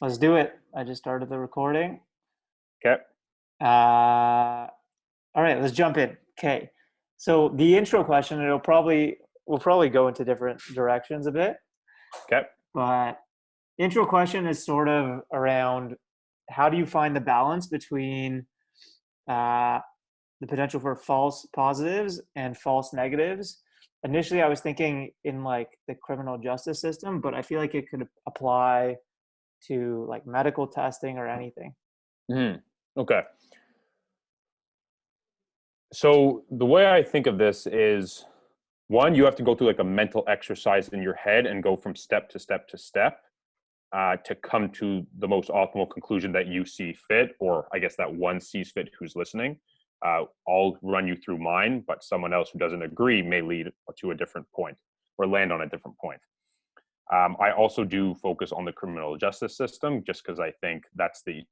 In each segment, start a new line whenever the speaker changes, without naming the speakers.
Let's do it. I just started the recording.
Okay.
All right, let's jump in. Okay. So the intro question, we'll probably go into different directions a bit,
Okay.
but intro question is sort of around how do you find the balance between uh, the potential for false positives and false negatives. Initially, I was thinking in like the criminal justice system, but I feel like it could apply to like medical testing or anything.
Okay. So the way I think of this is one, you have to go through like a mental exercise in your head and go from step to step to step to come to the most optimal conclusion that you see fit, or I guess that one sees fit who's listening. I'll run you through mine, but someone else who doesn't agree may lead to a different point or land on a different point. I also do focus on the criminal justice system just because I think that's the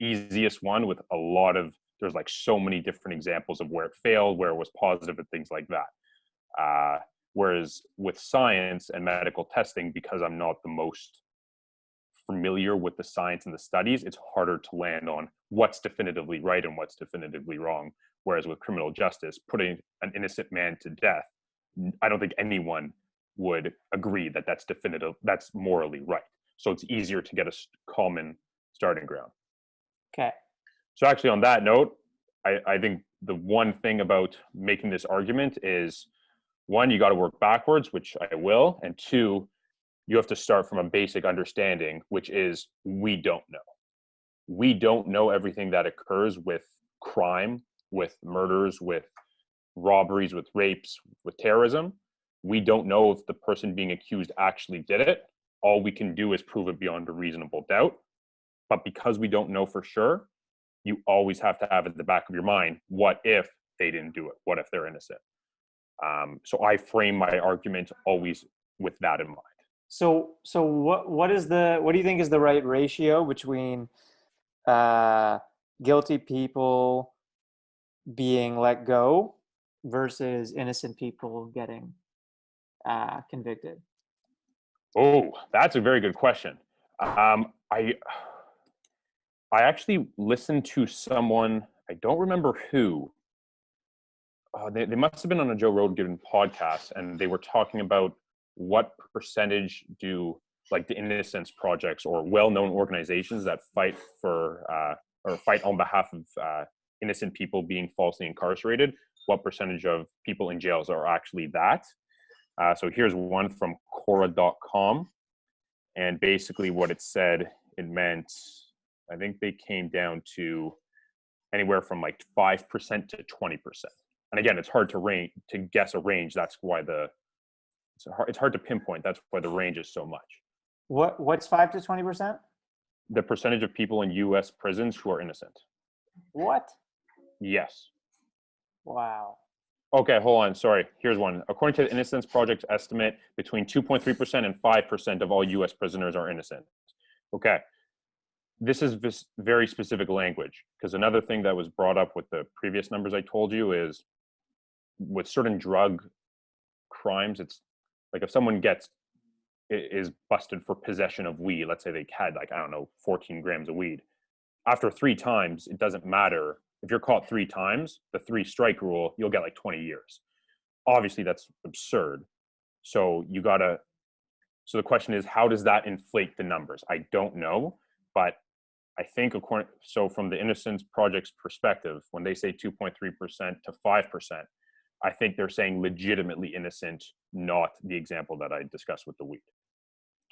easiest one with a lot of, there's like so many different examples of where it failed, where it was positive, and things like that. Whereas with science and medical testing, because I'm not the most familiar with the science and the studies, it's harder to land on what's definitively right and what's definitively wrong. Whereas with criminal justice, putting an innocent man to death, I don't think anyone would agree that that's definitive, that's morally right. So it's easier to get a common starting ground.
Okay.
So actually, on that note, I think the one thing about making this argument is, one, you got to work backwards, which I will, and two, you have to start from a basic understanding, which is we don't know. We don't know everything that occurs with crime, with murders, with robberies, with rapes, with terrorism. We don't know if the person being accused actually did it. All we can do is prove it beyond a reasonable doubt. But because we don't know for sure, you always have to have at the back of your mind, what if they didn't do it? What if they're innocent? So I frame my argument always with that in mind.
So what do you think is the right ratio between uh, guilty people being let go versus innocent people getting convicted?
Oh, that's a very good question. I actually listened to someone, I don't remember who. They must have been on a Joe Rogan podcast, and they were talking about what percentage do like the innocence projects or well-known organizations that fight for or fight on behalf of innocent people being falsely incarcerated. What percentage of people in jails are actually that? So here's one from Cora.com, and basically what it said, it meant, I think they came down to anywhere from like 5% to 20%. And again, it's hard to guess a range. That's why it's hard to pinpoint. That's why the range is so much.
What's 5 to 20%?
The percentage of people in U.S. prisons who are innocent.
What?
Yes.
Wow.
Okay, hold on. Sorry. Here's one. According to the Innocence Project's estimate, between 2.3% and 5% of all U.S. prisoners are innocent. Okay. This is very specific language, because another thing that was brought up with the previous numbers I told you is with certain drug crimes, it's like if someone is busted for possession of weed, let's say they had like, I don't know, 14 grams of weed. After 3 times, it doesn't matter. If you're caught 3 times, the 3-strike rule, you'll get like 20 years. Obviously, that's absurd. So so the question is, how does that inflate the numbers? I don't know, but I think so from the Innocence Project's perspective, when they say 2.3% to 5%, I think they're saying legitimately innocent, not the example that I discussed with the weed.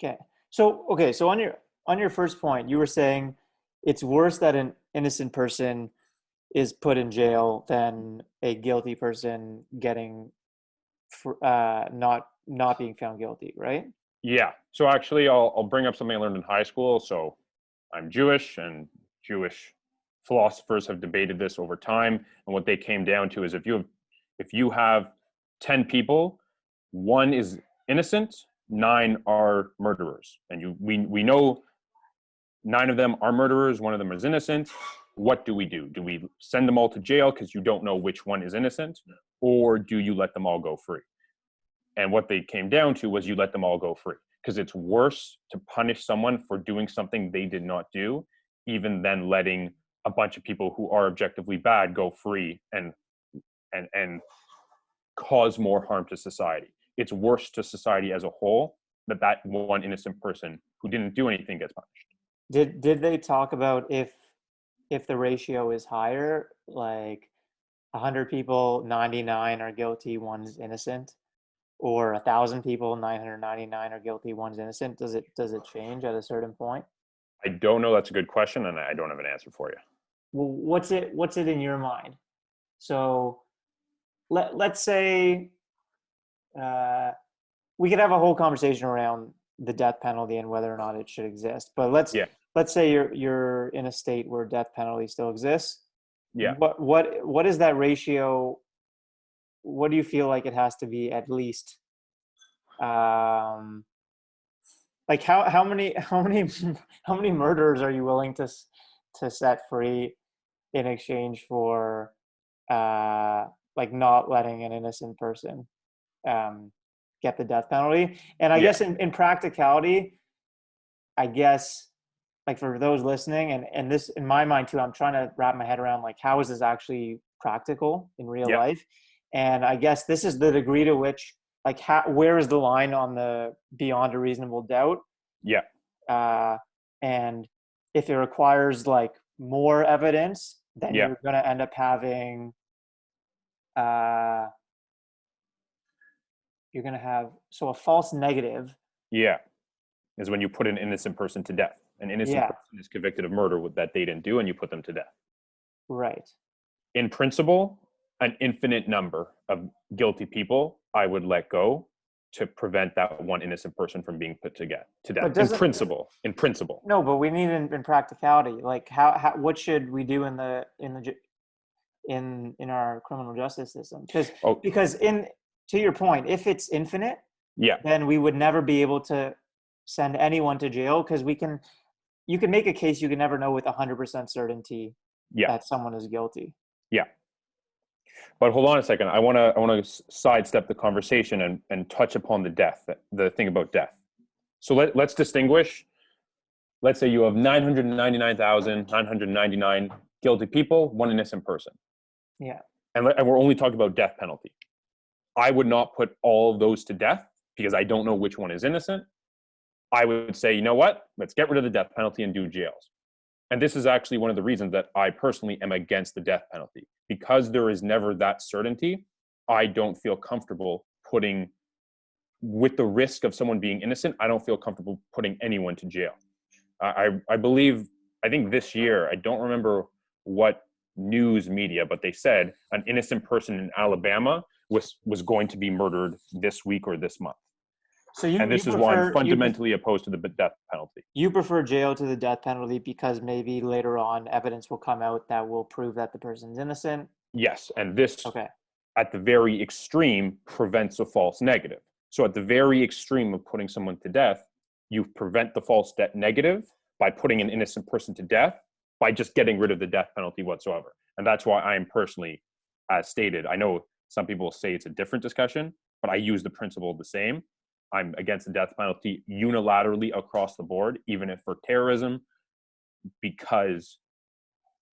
Okay. So on your first point, you were saying it's worse that an innocent person is put in jail than a guilty person getting not being found guilty, right?
Yeah. So actually, I'll bring up something I learned in high school. So I'm Jewish, and Jewish philosophers have debated this over time. And what they came down to is if you have 10 people, 1 is innocent, 9 are murderers, and we know 9 of them are murderers, 1 of them is innocent. What do we do? Do we send them all to jail because you don't know which one is innocent, or do you let them all go free? And what they came down to was you let them all go free. because it's worse to punish someone for doing something they did not do, even than letting a bunch of people who are objectively bad go free and cause more harm to society. It's worse to society as a whole that one innocent person who didn't do anything gets punished.
Did they talk about if the ratio is higher, like 100 people, 99 are guilty, one's innocent, or 1,000 people, 999 are guilty, one's innocent? Does it change at a certain point?
I don't know. That's a good question, and I don't have an answer for you.
Well, what's it in your mind? So let's say uh, we could have a whole conversation around the death penalty and whether or not it should exist. But
Yeah,
let's say you're in a state where death penalty still exists.
yeah,
What is that ratio? What do you feel like it has to be at least? Um, like how many how many murderers are you willing to set free in exchange for uh, like not letting an innocent person um, get the death penalty? And I
yeah,
guess in practicality, I guess like for those listening and this in my mind too, I'm trying to wrap my head around like how is this actually practical in real
yeah,
life? And I guess this is the degree to which like where is the line on the beyond a reasonable doubt?
yeah,
Uh, and if it requires like more evidence, then
yeah,
you're going to end up having uh, you're going to have so a false negative.
yeah. Is when you put an innocent person to death. An innocent
Yeah,
person is convicted of murder that they didn't do, and you put them to death.
right.
In principle, an infinite number of guilty people I would let go to prevent that one innocent person from being put to death.
But
In
doesn't
principle, in principle.
no, but we need in practicality. Like how what should we do in our criminal justice system?
Oh,
Because in to your point, if it's infinite,
yeah,
then we would never be able to send anyone to jail because you can make a case you can never know with 100% certainty
yeah,
that someone is guilty.
yeah. But hold on a second. I want to sidestep the conversation and touch upon the thing about death. So let's distinguish. Let's say you have 999,999 guilty people, one innocent person.
Yeah.
And we're only talking about death penalty. I would not put all of those to death because I don't know which one is innocent. I would say, you know what? Let's get rid of the death penalty and do jails. And this is actually one of the reasons that I personally am against the death penalty. Because there is never that certainty, I don't feel comfortable putting, with the risk of someone being innocent, I don't feel comfortable putting anyone to jail. I believe, I think this year, I don't remember what news media, but they said an innocent person in Alabama was going to be murdered this week or this month.
So
And this is why I'm fundamentally opposed to the death penalty.
you prefer jail to the death penalty because maybe later on evidence will come out that will prove that the person's innocent.
Yes, and this,
Okay.
at the very extreme, prevents a false negative. So at the very extreme of putting someone to death, you prevent the false negative by putting an innocent person to death by just getting rid of the death penalty whatsoever. And that's why I am personally, as stated, I know some people say it's a different discussion, but I use the principle the same. I'm against the death penalty unilaterally across the board, even if for terrorism, because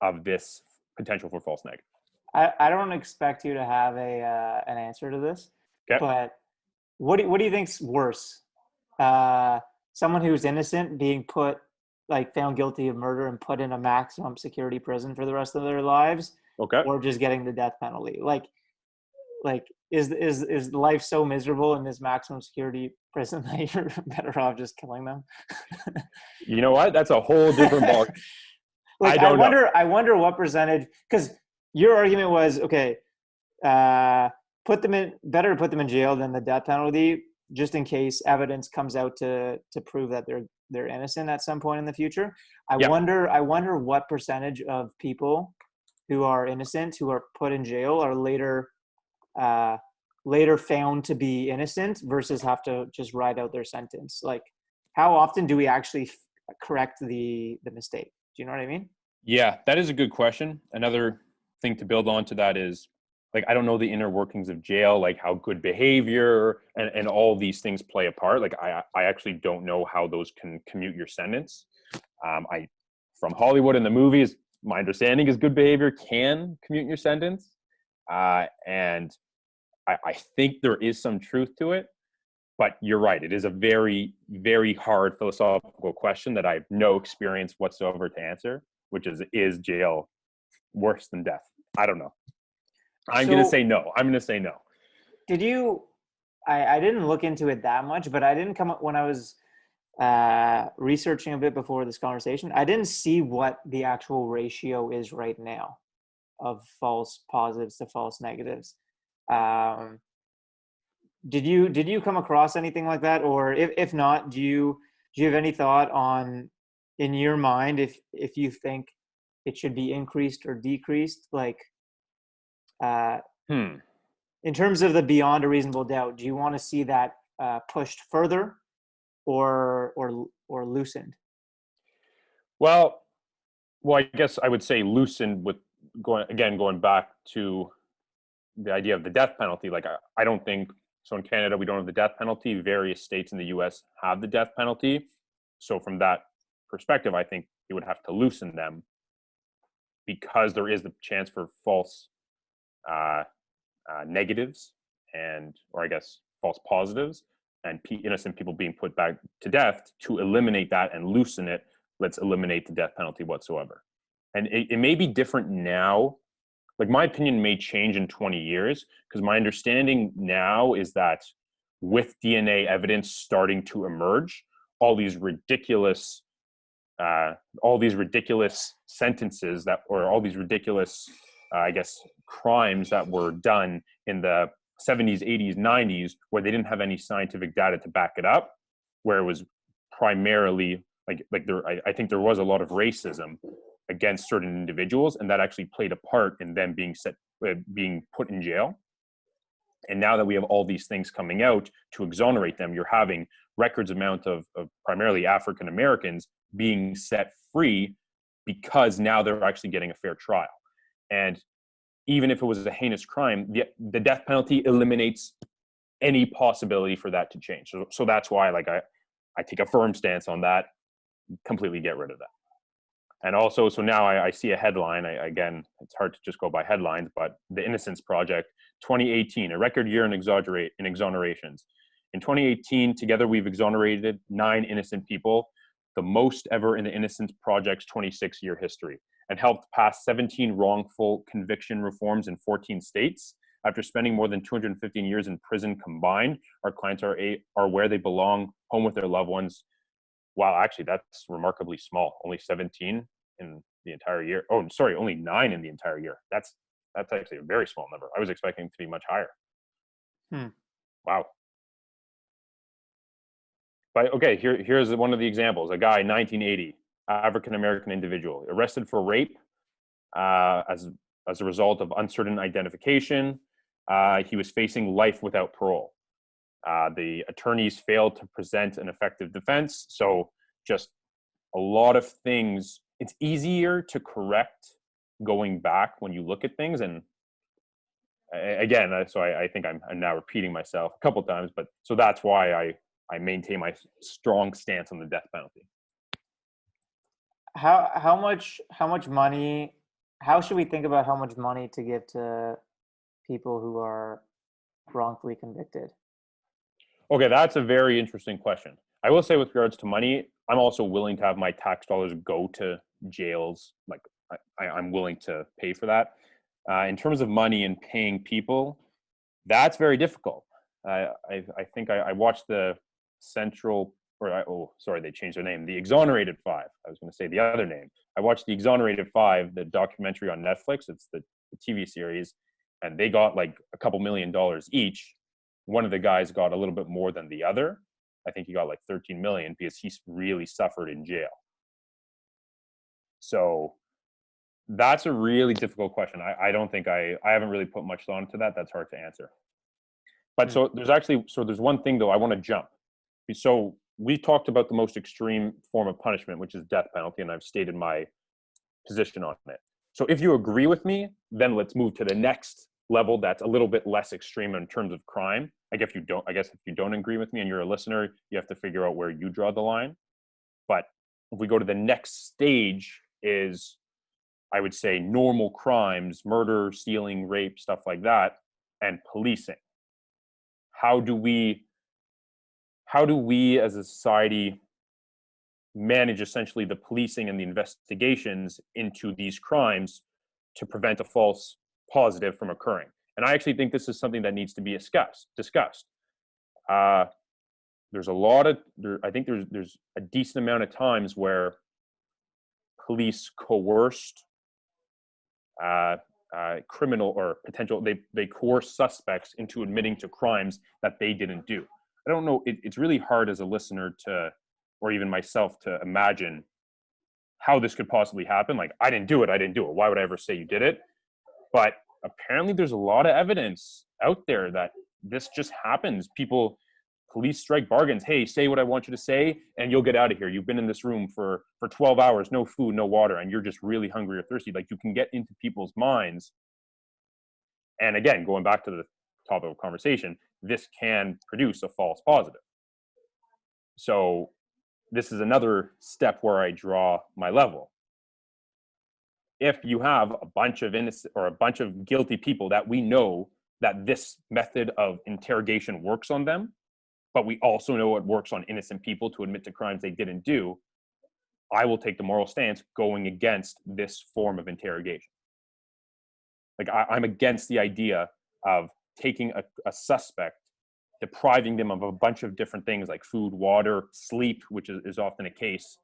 of this potential for false negative.
I don't expect you to have an answer to this,
Okay.
but what do you think's worse? Someone who's innocent being put like found guilty of murder and put in a maximum security prison for the rest of their lives,
Okay.
or just getting the death penalty? Like is life so miserable in this maximum security prison that you're better off just killing them?
You know what? That's a whole different ball.
Like
I don't know.
I wonder what percentage, because your argument was okay, put them in better to put them in jail than the death penalty, just in case evidence comes out to prove that they're innocent at some point in the future.
Yeah.
I wonder what percentage of people who are innocent who are put in jail are uh, later found to be innocent versus have to just ride out their sentence. Like, how often do we actually correct the mistake? Do you know what I mean?
Yeah, that is a good question. Another thing to build on to that is like I don't know the inner workings of jail, like how good behavior and all these things play a part. Like I actually don't know how those can commute your sentence. I from Hollywood and the movies, my understanding is good behavior can commute your sentence, and I think there is some truth to it. But you're right; it is a very, very hard philosophical question that I have no experience whatsoever to answer. Which is jail worse than death? I don't know. I'm going to
So
say no. I'm going to say no.
did you? I didn't look into it that much, but I didn't come up when I was researching a bit before this conversation. I didn't see what the actual ratio is right now of false positives to false negatives. Um, did you come across anything like that, or if not, do you have any thought on in your mind if you think it should be increased or decreased, like uh,
Hmm.
in terms of the beyond a reasonable doubt? Do you want to see that pushed further or loosened?
Well, I guess I would say loosened with going back to the idea of the death penalty. Like I don't think so. In Canada, we don't have the death penalty. Various states in the U.S. have the death penalty. So from that perspective, I think you would have to loosen them because there is the chance for false uh, negatives or I guess false positives and innocent people being put back to death. To eliminate that and loosen it, let's eliminate the death penalty whatsoever. And it may be different now. Like my opinion may change in 20 years because my understanding now is that with DNA evidence starting to emerge, all these ridiculous all these ridiculous sentences that, or all these ridiculous, I guess, crimes that were done in the 70s, 80s, 90s, where they didn't have any scientific data to back it up, where it was primarily like there, I think there was a lot of racism against certain individuals, and that actually played a part in them being put in jail. And now that we have all these things coming out to exonerate them, you're having records amount of primarily African Americans being set free because now they're actually getting a fair trial. And even if it was a heinous crime, the death penalty eliminates any possibility for that to change. So that's why I take a firm stance on that, completely get rid of that. And also, so now I see a headline. Again, it's hard to just go by headlines, but the Innocence Project, 2018, a record year in exonerations. In 2018, together we've exonerated 9 innocent people, the most ever in the Innocence Project's 26-year history, and helped pass 17 wrongful conviction reforms in 14 states. After spending more than 215 years in prison combined, our clients are where they belong, home with their loved ones. Wow, actually, that's remarkably small. Only 17 in the entire year. Oh, sorry, only 9 in the entire year. That's actually a very small number. I was expecting it to be much higher.
Hmm.
Wow. But okay, here's one of the examples. A guy, 1980, African American individual, arrested for rape as a result of uncertain identification. He was facing life without parole. The attorneys failed to present an effective defense. So just a lot of things. It's easier to correct going back when you look at things. And again, so I think I'm now repeating myself a couple times, but so that's why I maintain my strong stance on the death penalty.
How much money? How should we think about how much money to give to people who are wrongfully convicted?
Okay, that's a very interesting question. I will say, with regards to money, I'm also willing to have my tax dollars go to jails. Like I'm willing to pay for that. In terms of money and paying people, that's very difficult. I think I watched the Central, oh, sorry, they changed their name. The Exonerated Five. I was going to say the other name. I watched the Exonerated Five, the documentary on Netflix. It's the TV series, and they got like a couple $1 million each. One of the guys got a little bit more than the other. I think he got like 13 million because he's really suffered in jail. So that's a really difficult question. I don't think I haven't really put much thought into that. That's hard to answer. But
Hmm.
there's one thing though I want to jump. So we talked about the most extreme form of punishment, which is death penalty, and I've stated my position on it. So if you agree with me, then let's move to the next level that's a little bit less extreme in terms of crime. I guess if you don't agree with me and you're a listener, you have to figure out where you draw the line. But if we go to the next stage, is I would say normal crimes, murder, stealing, rape, stuff like that, and policing. How do we as a society manage essentially the policing and the investigations into these crimes to prevent a false positive from occurring? And I actually think this is something that needs to be discussed. Uh, there's a lot of I think there's a decent amount of times where police coerced uh, criminal or potential they coerce suspects into admitting to crimes that they didn't do. I don't know. It's really hard as a listener to, or even myself, to imagine how this could possibly happen. Like, I didn't do it. I didn't do it. Why would I ever say you did it? But apparently, there's a lot of evidence out there that this just happens. Police strike bargains. Hey, say what I want you to say, and you'll get out of here. You've been in this room for 12 hours, no food, no water, and you're just really hungry or thirsty. Like, you can get into people's minds. And again, going back to the topic of conversation, this can produce a false positive. So this is another step where I draw my level. If you have a bunch of innocent or a bunch of guilty people that we know that this method of interrogation works on them, but we also know it works on innocent people to admit to crimes they didn't do, I will take the moral stance going against this form of interrogation. Like, I'm against the idea of taking a suspect, depriving them of a bunch of different things like food, water, sleep, which is often a case,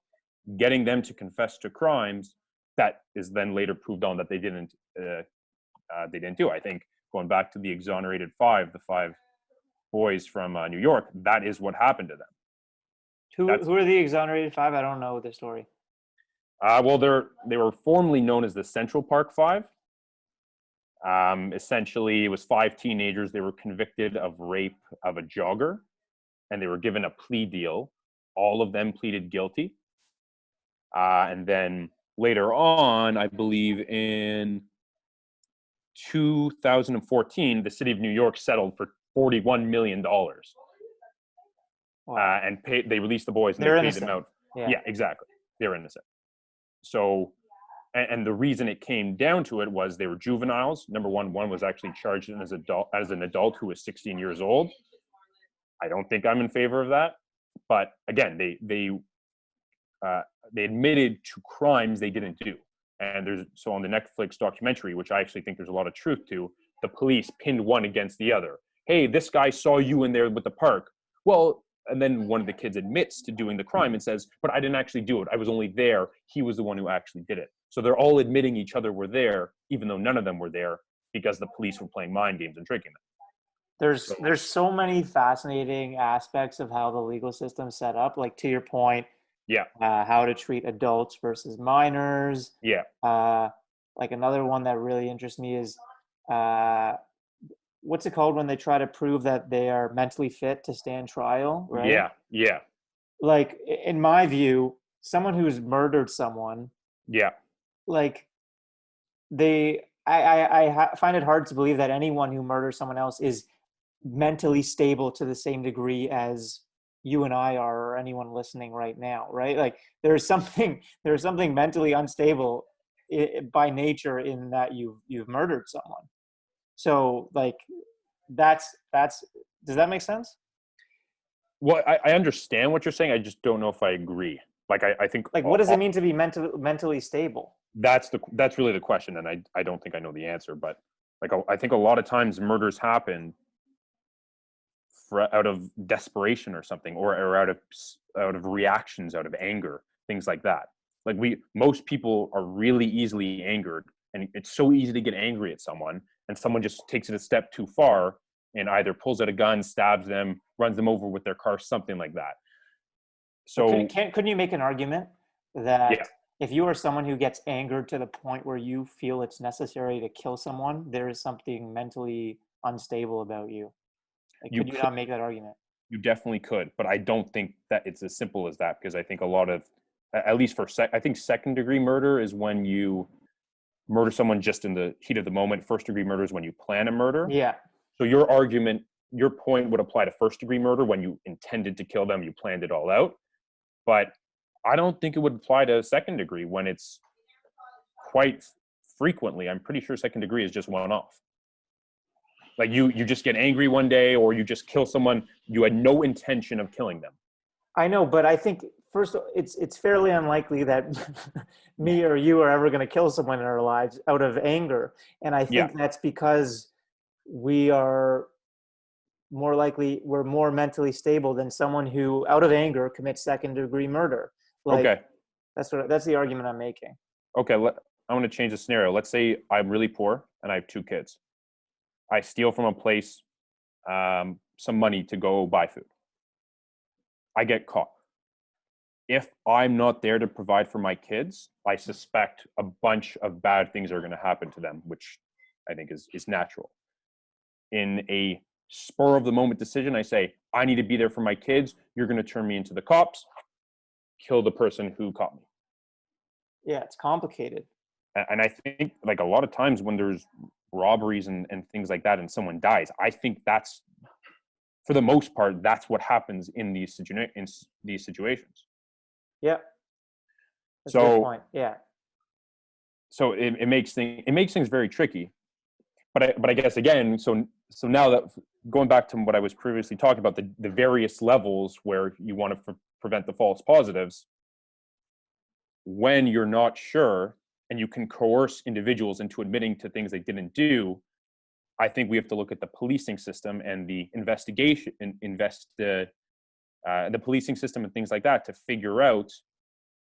getting them to confess to crimes that is then later proved on that they didn't do. I think going back to the exonerated the five boys from New York, that is what happened to them.
Who are the exonerated five? I don't know the story.
Well, they were formerly known as the Central Park Five. Essentially, it was five teenagers. They were convicted of rape of a jogger, and they were given a plea deal. All of them pleaded guilty. And then later on, I believe in 2014, the city of New York settled for $41 million.
Wow.
And they released the boys and
They're
they paid
innocent.
them out.
Yeah.
Yeah, exactly. They're innocent. So, and the reason it came down to it was they were juveniles. Number one was actually charged as an adult who was 16 years old. I don't think I'm in favor of that. But again, they admitted to crimes they didn't do. And so on the Netflix documentary, which I actually think there's a lot of truth to, the police pinned one against the other. Hey, this guy saw you in there with the park. Well, and then one of the kids admits to doing the crime and says, but I didn't actually do it. I was only there. He was the one who actually did it. So they're all admitting each other were there, even though none of them were there because the police were playing mind games and tricking them.
There's so many fascinating aspects of how the legal system's set up. Like, to your point,
Yeah.
How to treat adults versus minors.
Yeah.
Like, another one that really interests me is what's it called when they try to prove that they are mentally fit to stand trial, right?
Yeah. Yeah.
Like, in my view, someone who's murdered someone,
Yeah.
like, I find it hard to believe that anyone who murders someone else is mentally stable to the same degree as you and I are, or anyone listening right now, right? Like, there's something mentally unstable by nature in that you've murdered someone. So, like, that's does that make sense?
Well, I understand what you're saying. I just don't know if I agree. Like, I think
Like, what does it mean to be mentally stable?
that's really the question, and I don't think I know the answer. But like, I think a lot of times murders happen out of desperation or something, or out of reactions, out of anger, things like that. Like, most people are really easily angered, and it's so easy to get angry at someone, and someone just takes it a step too far and either pulls out a gun, stabs them, runs them over with their car, something like that. So
Couldn't you make an argument
yeah,
that if you are someone who gets angered to the point where you feel it's necessary to kill someone, there is something mentally unstable about you? Like,
you
could you not make that argument?
you definitely could, but I don't think that it's as simple as that, because I think a lot of, at least I think second degree murder is when you murder someone just in the heat of the moment. First degree murder is when you plan a murder.
Yeah.
So your point would apply to first degree murder when you intended to kill them, you planned it all out. But I don't think it would apply to second degree when it's quite frequently. I'm pretty sure second degree is just one off. Like you just get angry one day, or you just kill someone. You had no intention of killing them.
I know, but I think first it's fairly unlikely that me or you are ever going to kill someone in our lives out of anger, and I
Yeah.
think that's because we are we're more mentally stable than someone who out of anger commits second degree murder. Like
Okay.
that's the argument I'm making.
Okay. I want to change the scenario. Let's say I'm really poor and I have two kids. I steal from a place some money to go buy food. I get caught. If I'm not there to provide for my kids, I suspect a bunch of bad things are going to happen to them, which I think is natural. In a spur of the moment decision, I say, I need to be there for my kids. You're going to turn me into the cops, kill the person who caught me.
Yeah, it's complicated.
And I think like a lot of times when there's robberies and things like that and someone dies, I think that's, for the most part, that's what happens in these situations.
Yeah, that's a good
So
point. Yeah.
it makes things very tricky. But I guess again, so now that going back to what I was previously talking about, the various levels where you want to prevent the false positives, when you're not sure and you can coerce individuals into admitting to things they didn't do, I think we have to look at the policing system and the investigation, the policing system and things like that to figure out,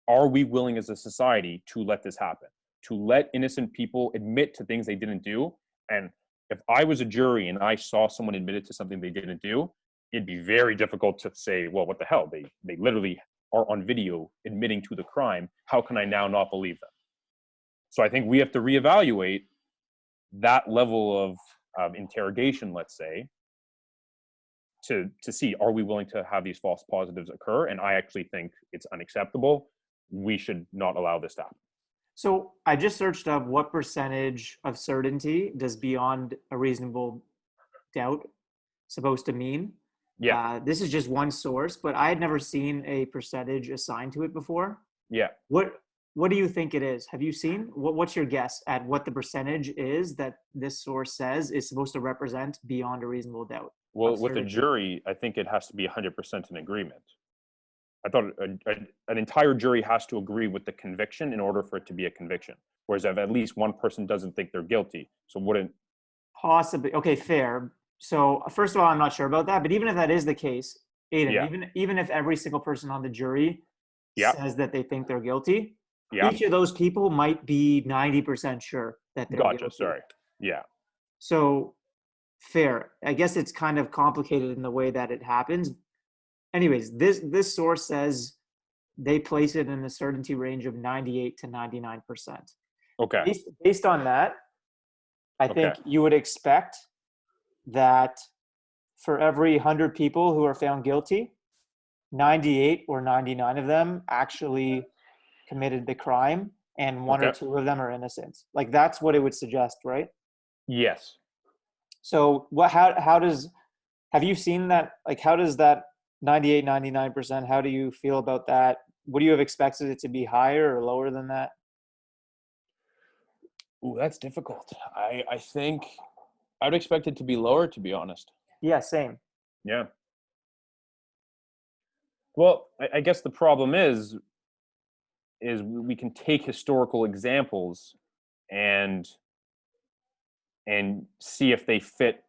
are we willing as a society to let this happen? To let innocent people admit to things they didn't do? And if I was a jury and I saw someone admitted to something they didn't do, it'd be very difficult to say, well, what the hell? They literally are on video admitting to the crime. How can I now not believe them? So I think we have to reevaluate that level of interrogation, let's say, to see, are we willing to have these false positives occur? And I actually think it's unacceptable. We should not allow this to happen.
So I just searched up what percentage of certainty does beyond a reasonable doubt supposed to mean.
Yeah.
This is just one source, but I had never seen a percentage assigned to it before.
Yeah.
What do you think it is? Have you seen? What's your guess at what the percentage is that this source says is supposed to represent beyond a reasonable doubt?
Well,
Of
with a
certainty?
jury, I think it has to be 100% in agreement. I thought an entire jury has to agree with the conviction in order for it to be a conviction. Whereas if at least one person doesn't think they're guilty, so wouldn't.
Possibly. Okay, fair. So first of all, I'm not sure about that, but even if that is the case, Aiden,
Yeah.
even if every single person on the jury
Yeah.
says that they think they're guilty,
Yeah.
each of those people might be 90% sure that they're
Gotcha.
guilty.
Sorry. Yeah.
So fair. I guess it's kind of complicated in the way that it happens. Anyways, this source says they place it in the certainty range of 98 to 99%.
Okay.
Based on that, I
Okay.
think you would expect that for every 100 people who are found guilty, 98 or 99 of them actually committed the crime and one or
Okay.
two of them are innocent. Like that's what it would suggest, right?
Yes.
So how does, have you seen that? Like how does that 98, 99%, how do you feel about that? Would you have expected it to be higher or lower than that?
Ooh, that's difficult. I think I would expect it to be lower, to be honest.
Yeah, same.
Yeah. Well, I guess the problem is we can take historical examples and see if they fit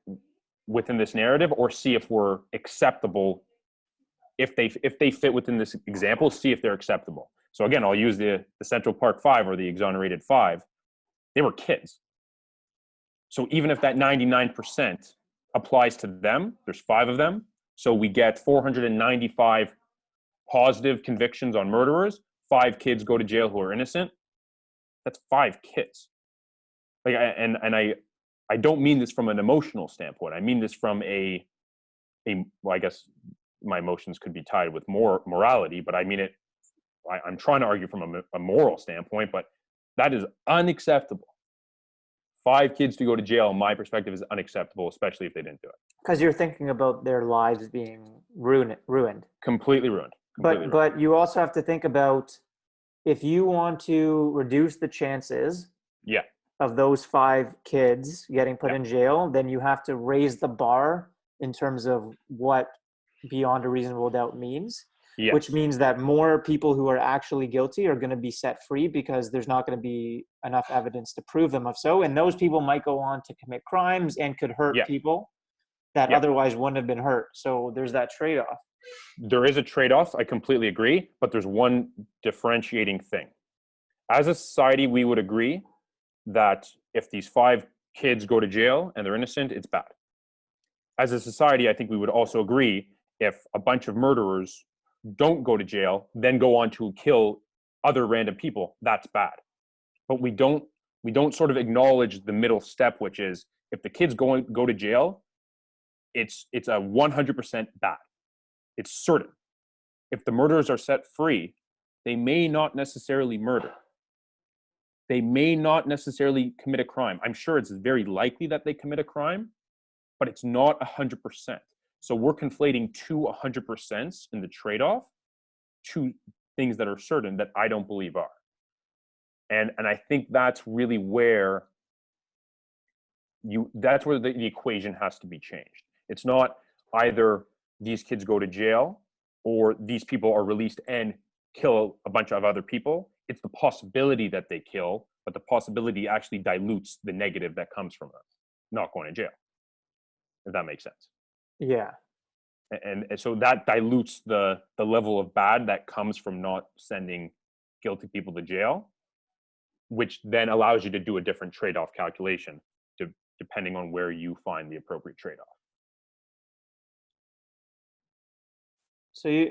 within this narrative, or see if we're acceptable. If they fit within this example, see if they're acceptable. So again, I'll use the Central Park Five or the exonerated five. They were kids. So even if that 99% applies to them, there's five of them. So we get 495 positive convictions on murderers. 5 kids go to jail who are innocent. That's 5 kids. Like, I don't mean this from an emotional standpoint. I mean this from well, I guess my emotions could be tied with more morality, but I mean it. I'm trying to argue from a moral standpoint, but that is unacceptable. 5 kids to go to jail, in my perspective, is unacceptable, especially if they didn't do it.
Because you're thinking about their lives being ruined.
Completely ruined. Completely
But
ruined.
but you also have to think about, if you want to reduce the chances
Yeah.
of those 5 kids getting put
Yeah.
in jail, then you have to raise the bar in terms of what beyond a reasonable doubt means, which
Yes.
means that more people who are actually guilty are going to be set free because there's not going to be enough evidence to prove them of so. And those people might go on to commit crimes and could hurt
Yeah.
people that
Yeah.
otherwise wouldn't have been hurt. So there's that trade off.
There is a trade-off. I completely agree. But there's one differentiating thing. As a society, we would agree that if these 5 kids go to jail and they're innocent, it's bad. As a society, I think we would also agree if a bunch of murderers don't go to jail, then go on to kill other random people, that's bad. But we don't sort of acknowledge the middle step, which is if the kids go to jail, it's a 100% bad. It's certain. If the murderers are set free, they may not necessarily murder. They may not necessarily commit a crime. I'm sure it's very likely that they commit a crime, but it's not 100%. So we're conflating 100% in the trade-off to things that are certain that I don't believe are. And I think that's really where the equation has to be changed. It's not either these kids go to jail or these people are released and kill a bunch of other people. It's the possibility that they kill, but the possibility actually dilutes the negative that comes from us not going to jail, if that makes sense.
Yeah.
And so that dilutes the level of bad that comes from not sending guilty people to jail, which then allows you to do a different trade-off calculation depending on where you find the appropriate trade-off.
So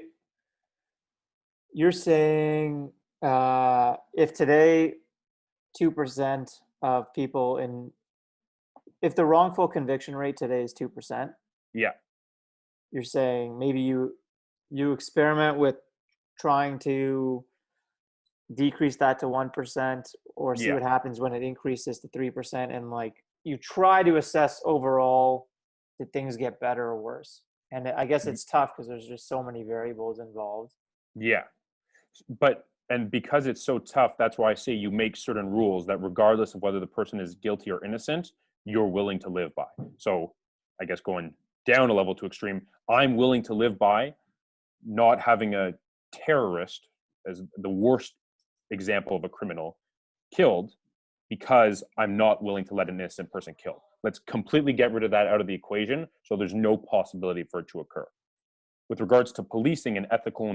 you're saying, if today 2% of people in, if the wrongful conviction rate today is 2%,
Yeah,
you're saying maybe you experiment with trying to decrease that to 1%, or see
yeah.
what happens when it increases to 3%, and like you try to assess overall, did things get better or worse? And I guess it's tough because there's just so many variables involved.
Yeah. And because it's so tough, that's why I say you make certain rules that regardless of whether the person is guilty or innocent, you're willing to live by. So I guess going down a level to extreme, I'm willing to live by not having a terrorist, as the worst example of a criminal, killed, because I'm not willing to let an innocent person killed. Let's completely get rid of that out of the equation so there's no possibility for it to occur. With regards to policing and ethical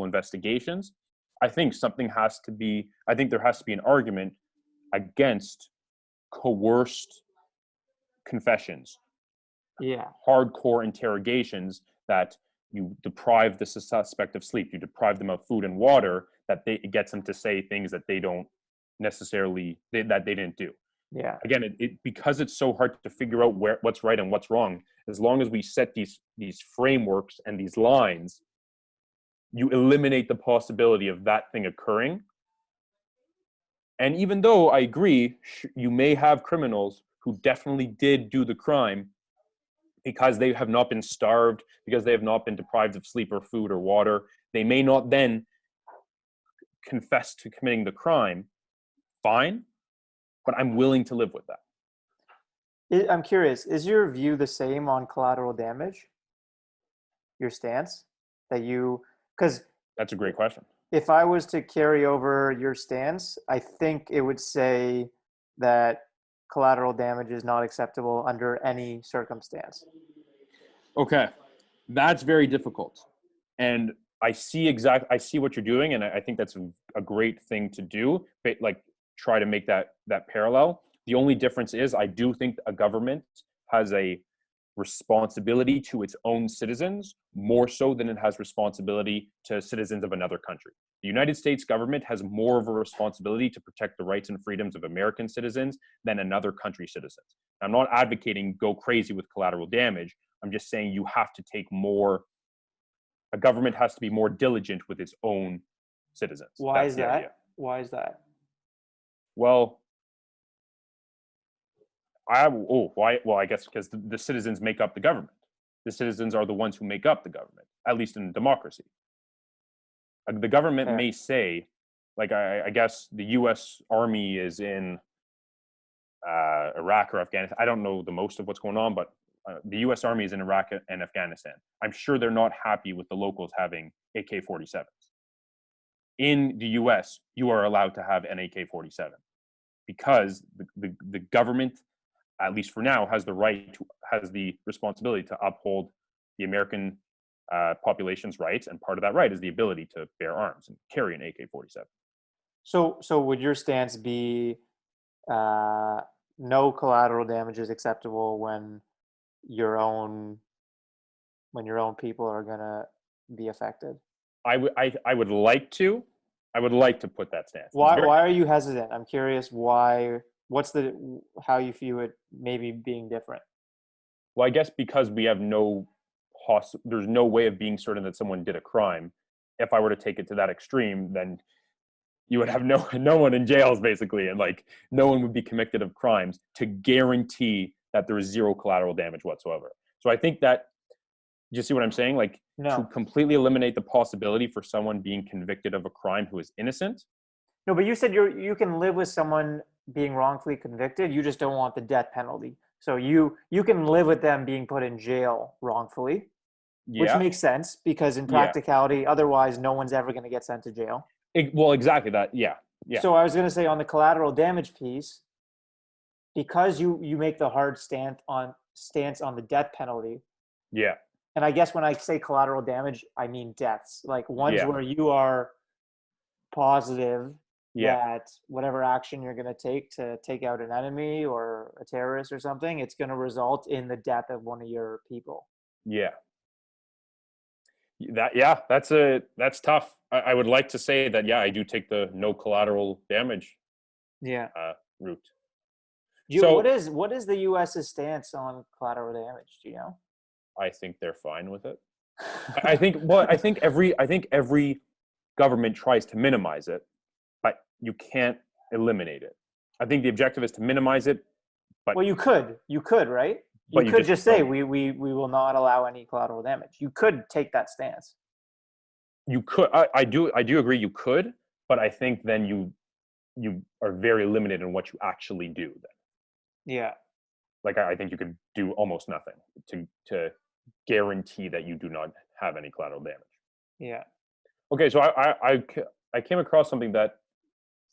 investigations, I think there has to be an argument against coerced confessions,
Yeah.
hardcore interrogations that you deprive the suspect of sleep, you deprive them of food and water, it gets them to say things that they don't necessarily, that they didn't do.
Yeah.
Again, because it's so hard to figure out what's right and what's wrong, as long as we set these frameworks and these lines, you eliminate the possibility of that thing occurring. And even though I agree, you may have criminals who definitely did do the crime because they have not been starved, because they have not been deprived of sleep or food or water, they may not then confess to committing the crime. Fine, but I'm willing to live with that.
I'm curious, is your view the same on collateral damage? Your stance that you, because
That's a great question.
if I was to carry over your stance, I think it would say that collateral damage is not acceptable under any circumstance.
Okay, that's very difficult, and I see what you're doing, and I think that's a great thing to do. But like, try to make that parallel. The only difference is I do think a government has a responsibility to its own citizens more so than it has responsibility to citizens of another country. The United States government has more of a responsibility to protect the rights and freedoms of American citizens than another country's citizens. I'm not advocating go crazy with collateral damage. I'm just saying a government has to be more diligent with its own citizens.
Why
That's
is
the idea.
that? Why is that?
Well, Why? Well, I guess because the citizens make up the government. The citizens are the ones who make up the government, at least in democracy. The government
Fair.
may say, like, I guess the U.S. Army is in Iraq or Afghanistan. I don't know the most of what's going on, but the U.S. Army is in Iraq and Afghanistan. I'm sure they're not happy with the locals having AK-47s. In the U.S., you are allowed to have an AK-47 because the government, at least for now, has the responsibility to uphold the American population's rights, and part of that right is the ability to bear arms and carry an AK-47.
So would your stance be uh, no collateral damage is acceptable your own when your own people are gonna be affected?
I would like to. I would like to put that stance. It's
Why are you hesitant? I'm curious why. What's the how you view it maybe being different?
well, I guess because we have there's no way of being certain that someone did a crime. If I were to take it to that extreme, then you would have no one in jails basically, and like no one would be convicted of crimes to guarantee that there is zero collateral damage whatsoever. So I think that, you see what I'm saying? Like, to
No,
completely eliminate the possibility for someone being convicted of a crime who is innocent.
no, but you said you can live with someone being wrongfully convicted. You just don't want the death penalty. So you can live with them being put in jail wrongfully, which
Yeah,
makes sense because in
yeah.
practicality, otherwise no one's ever going to get sent to jail.
Well, exactly that. Yeah, yeah,
So I was going to say on the collateral damage piece, because you make the hard stance on the death penalty.
yeah,
And I guess when I say collateral damage, I mean deaths, like ones
yeah,
where you are positive
yeah,
that whatever action you're going to take out an enemy or a terrorist or something, it's going to result in the death of one of your people.
yeah. That's tough. I would like to say that, yeah, I do take the no collateral damage
Yeah.
route.
What
So
is the U.S.'s stance on collateral damage? Do you know?
I think they're fine with it. I think well, I think every government tries to minimize it, but you can't eliminate it. I think the objective is to minimize it, but
Well, you could, right? You
you
could
just
just say
don't.
we will not allow any collateral damage. You could take that stance.
You could. I do agree. You could, but I think then you are very limited in what you actually do. Then,
Yeah,
like, I think you could do almost nothing to guarantee that you do not have any collateral damage.
yeah.
Okay, so I came across something that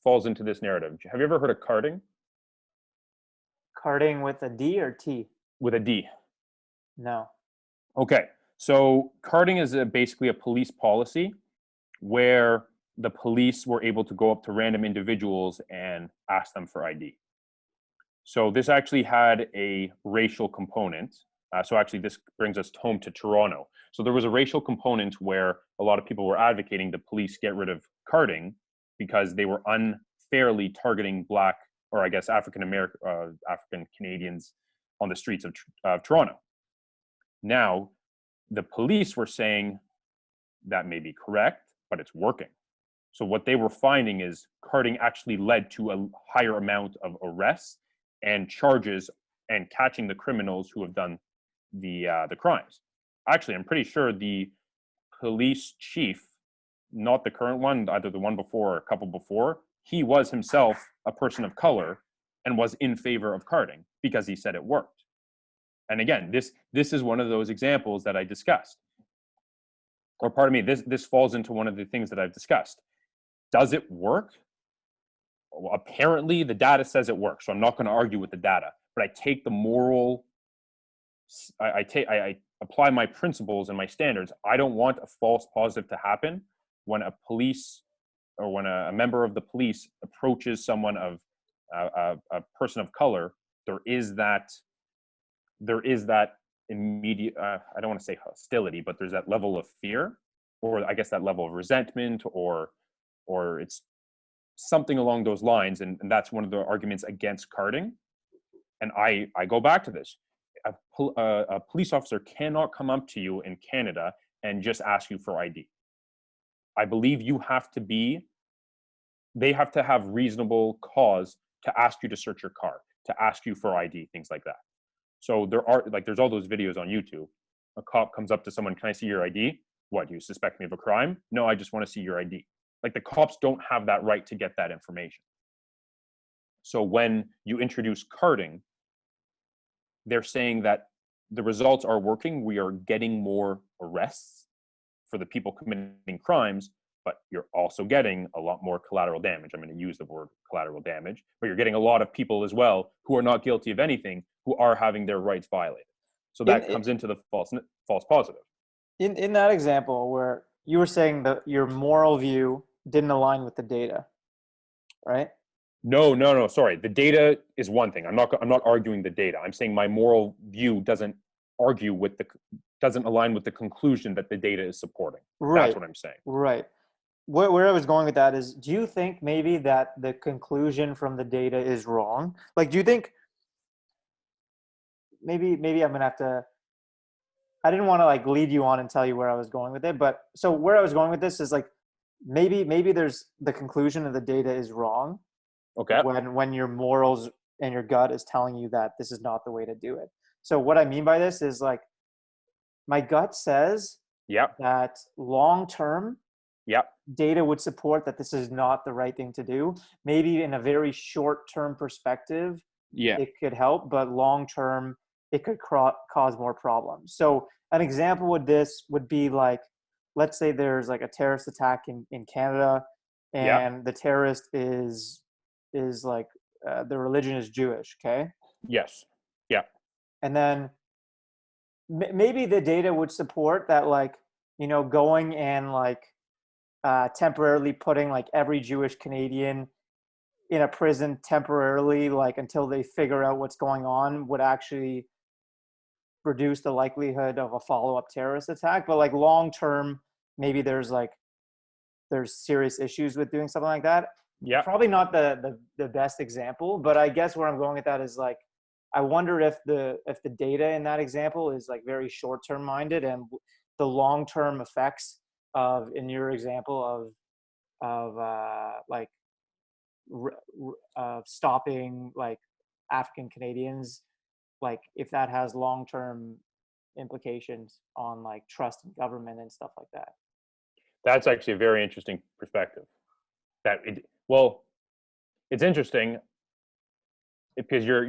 falls into this narrative. Have you ever heard of carding?
Carding with a D or T?
With a D.
No.
Okay, so carding is basically a police policy where the police were able to go up to random individuals and ask them for ID. So this actually had a racial component. So actually, this brings us home to Toronto. So there was a racial component where a lot of people were advocating the police get rid of carding because they were unfairly targeting Black, or I guess African American, African Canadians on the streets of Toronto. Now, the police were saying that may be correct, but it's working. So what they were finding is carding actually led to a higher amount of arrests and charges and catching the criminals who have done the crimes. Actually, I'm pretty sure the police chief, not the current one, either the one before or a couple before, he was himself a person of color and was in favor of carding because he said it worked. And again, this is one of those examples that I discussed. Or pardon me, this falls into one of the things that I've discussed. Does it work? Well, apparently the data says it works, so I'm not going to argue with the data. But I take the moral, I apply my principles and my standards. I don't want a false positive to happen when a police or when a member of the police approaches someone of a person of color. There is that immediate. I don't want to say hostility, but there's that level of fear, or I guess that level of resentment, or it's something along those lines, and that's one of the arguments against carding. And I go back to this: a police officer cannot come up to you in Canada and just ask you for ID. I believe they have to have reasonable cause to ask you to search your car. to ask you for ID, things like that. So there's all those videos on YouTube. A cop comes up to someone, can I see your ID? What, do you suspect me of a crime? No, I just want to see your ID. Like, the cops don't have that right to get that information. So when you introduce carding, they're saying that the results are working. We are getting more arrests for the people committing crimes, but you're also getting a lot more collateral damage. I'm going to use the word collateral damage, but you're getting a lot of people as well who are not guilty of anything, who are having their rights violated. So
In
that comes into the false positive.
in that example where you were saying that your moral view didn't align with the data, right?
No. Sorry, the data is one thing. I'm not arguing the data. I'm saying my moral view doesn't align with the conclusion that the data is supporting. That's
Right,
what I'm saying.
right. Where I was going with that is, do you think maybe that the conclusion from the data is wrong? Like, do you think maybe I'm gonna have to. I didn't want to like lead you on and tell you where I was going with it, but so where I was going with this is like maybe there's the conclusion of the data is wrong
Okay.
when your morals and your gut is telling you that this is not the way to do it. So what I mean by this is like my gut says
Yep.
that long term
Yep.
data would support that this is not the right thing to do. Maybe in a very short term perspective,
Yeah.
it could help, but long term, it could cause more problems. So an example with this would be like, let's say there's like a terrorist attack in Canada,
Yep.
and the terrorist is like the religion is Jewish, okay?
Yes. Yeah.
And then maybe the data would support that, like going and like temporarily putting like every Jewish Canadian in a prison temporarily, like until they figure out what's going on, would actually reduce the likelihood of a follow-up terrorist attack. But like long term, maybe there's serious issues with doing something like that.
Yep.
Probably not the best example, but I guess where I'm going with that is like, I wonder if the data in that example is like very short term minded, and the long term effects of, in your example, of stopping like African Canadians, like if that has long term implications on like trust in government and stuff like that.
That's actually a very interesting perspective. Well, it's interesting because you're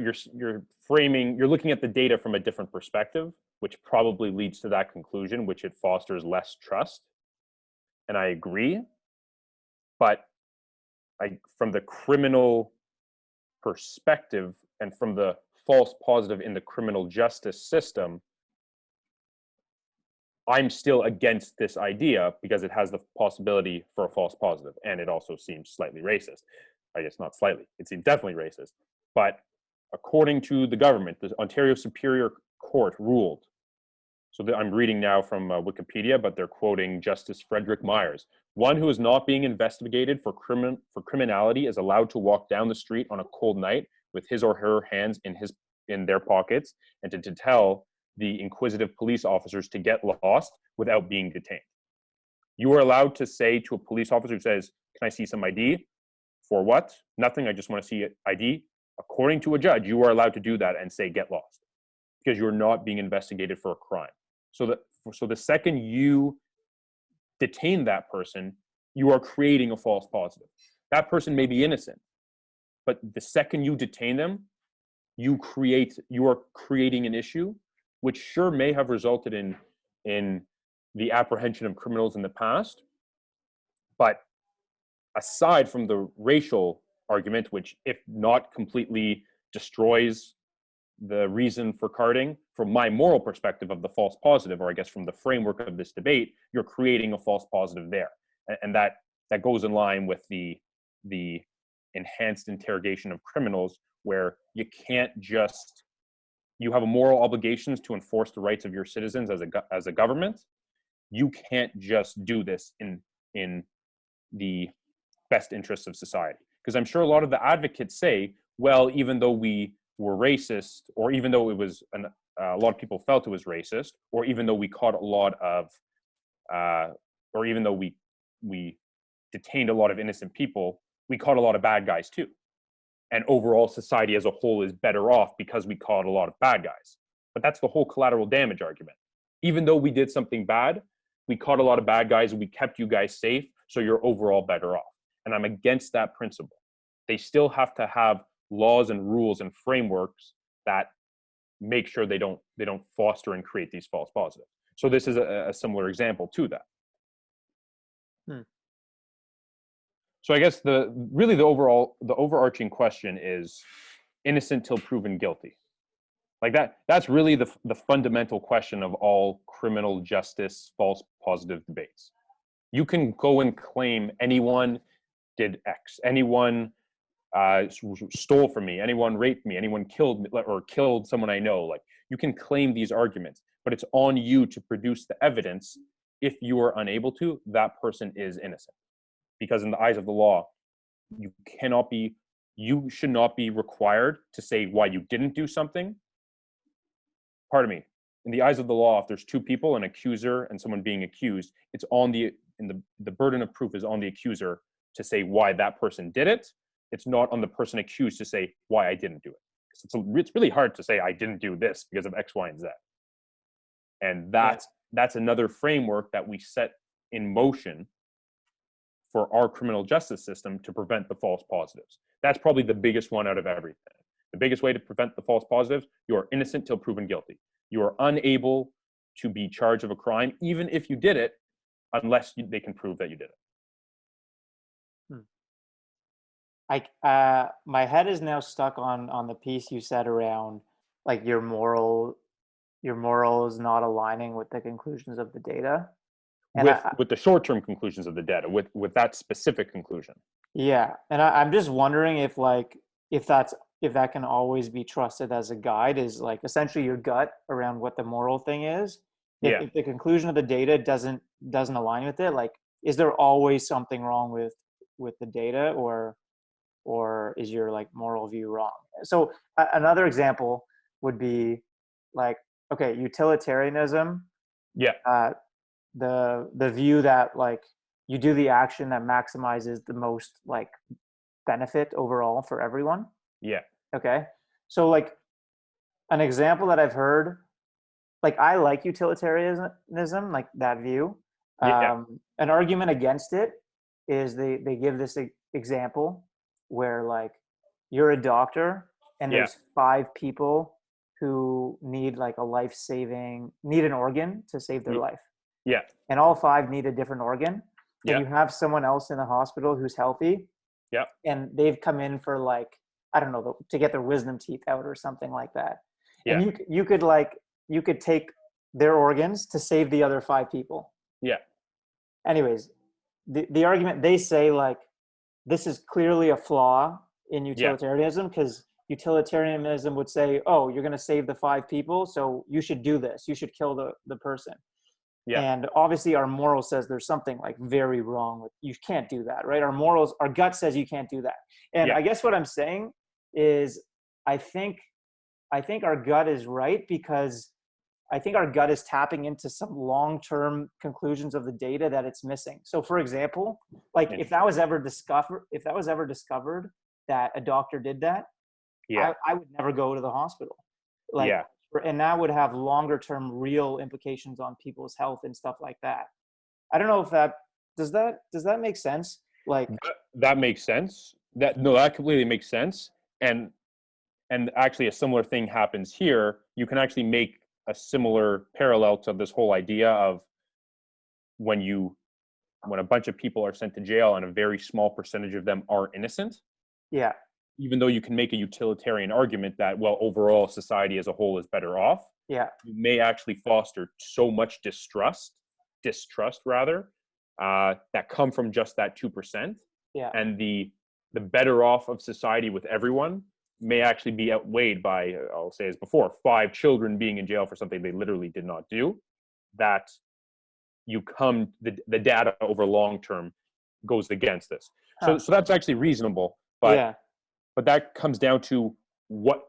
looking at the data from a different perspective, which probably leads to that conclusion, which it fosters less trust. And I agree, but from the criminal perspective and from the false positive in the criminal justice system, I'm still against this idea because it has the possibility for a false positive, and it also seems slightly racist. I guess not slightly; it seems definitely racist. But according to the government, the Ontario Superior Court ruled. So I'm reading now from Wikipedia, but they're quoting Justice Frederick Myers. One who is not being investigated for criminality is allowed to walk down the street on a cold night with his or her hands in their pockets, and to tell the inquisitive police officers to get lost without being detained. You are allowed to say to a police officer who says, "Can I see some ID?" For what? Nothing. I just want to see ID. According to a judge, you are allowed to do that and say, "Get lost," because you're not being investigated for a crime. So the second you detain that person, you are creating a false positive. That person may be innocent, but the second you detain them, you are creating an issue, which sure may have resulted in the apprehension of criminals in the past. But aside from the racial argument, which if not completely destroys the reason for carding, from my moral perspective of the false positive, or I guess from the framework of this debate, you're creating a false positive there. And that goes in line with the enhanced interrogation of criminals, where you have a moral obligations to enforce the rights of your citizens as a government. You can't just do this in the best interests of society. Because I'm sure a lot of the advocates say, well, even though we were racist, or even though it was a lot of people felt it was racist, or even though we caught a lot of, or even though we detained a lot of innocent people, we caught a lot of bad guys too. and overall society as a whole is better off because we caught a lot of bad guys. But that's the whole collateral damage argument. Even though we did something bad, we caught a lot of bad guys and we kept you guys safe, so you're overall better off. And I'm against that principle. They still have to have laws and rules and frameworks that make sure they don't foster and create these false positives. So this is a similar example to that. So I guess the overarching question is innocent till proven guilty. Like that's really the fundamental question of all criminal justice false positive debates. You can go and claim anyone did X, anyone stole from me, anyone raped me, anyone killed me, or killed someone I know. Like, you can claim these arguments, but it's on you to produce the evidence. If you are unable to, that person is innocent. Because in the eyes of the law, you should not be required to say why you didn't do something. Pardon me. In the eyes of the law, if there's two people, an accuser and someone being accused, it's on the burden of proof is on the accuser to say why that person did it. It's not on the person accused to say why I didn't do it. It's really hard to say I didn't do this because of X, Y, and Z. And that's another framework that we set in motion for our criminal justice system to prevent the false positives. That's probably the biggest one out of everything. The biggest way to prevent the false positives, you are innocent till proven guilty. You are unable to be charged of a crime, even if you did it, unless they can prove that you did it.
My head is now stuck on the piece you said around like your morals not aligning with the conclusions of the data. And
with the short-term conclusions of the data, with that specific conclusion.
Yeah, and I'm just wondering if that can always be trusted as a guide, is like essentially your gut around what the moral thing is. If the conclusion of the data doesn't align with it, like, is there always something wrong with the data, or is your like moral view wrong? So another example would be like, okay, utilitarianism.
Yeah.
The view that like you do the action that maximizes the most like benefit overall for everyone.
Yeah.
Okay. So like an example that I've heard, like I like utilitarianism, like that view. An argument against it is they give this example where like you're a doctor and there's 5 people who need like need an organ to save their life.
Yeah.
And all 5 need a different organ.
Yeah.
And you have someone else in the hospital who's healthy.
Yeah.
And they've come in for like, I don't know, to get their wisdom teeth out or something like that.
Yeah.
And you could take their organs to save the other 5 people.
Yeah.
Anyways, the argument they say, like, this is clearly a flaw in utilitarianism, because utilitarianism would say, oh, you're going to save the 5 people, so you should do this. You should kill the person. Yeah. And obviously our moral says there's something like very wrong with, you can't do that, right? Our gut says you can't do that. And I guess what I'm saying is I think our gut is right, because I think our gut is tapping into some long-term conclusions of the data that it's missing. So for example, like if that was ever discovered that a doctor did that, I would never go to the hospital. Like, and that would have longer term real implications on people's health and stuff like that. I don't know if does that make sense? Like
that makes sense. That completely makes sense. And actually a similar thing happens here. You can actually make a similar parallel to this whole idea of when a bunch of people are sent to jail and a very small percentage of them are innocent.
Yeah.
Even though you can make a utilitarian argument that, well, overall society as a whole is better off.
Yeah.
You may actually foster so much distrust rather, that come from just that 2%.
Yeah.
And the better off of society with everyone may actually be outweighed by, I'll say as before, 5 children being in jail for something they literally did not do. That the data over long term goes against this. So that's actually reasonable, but that comes down to what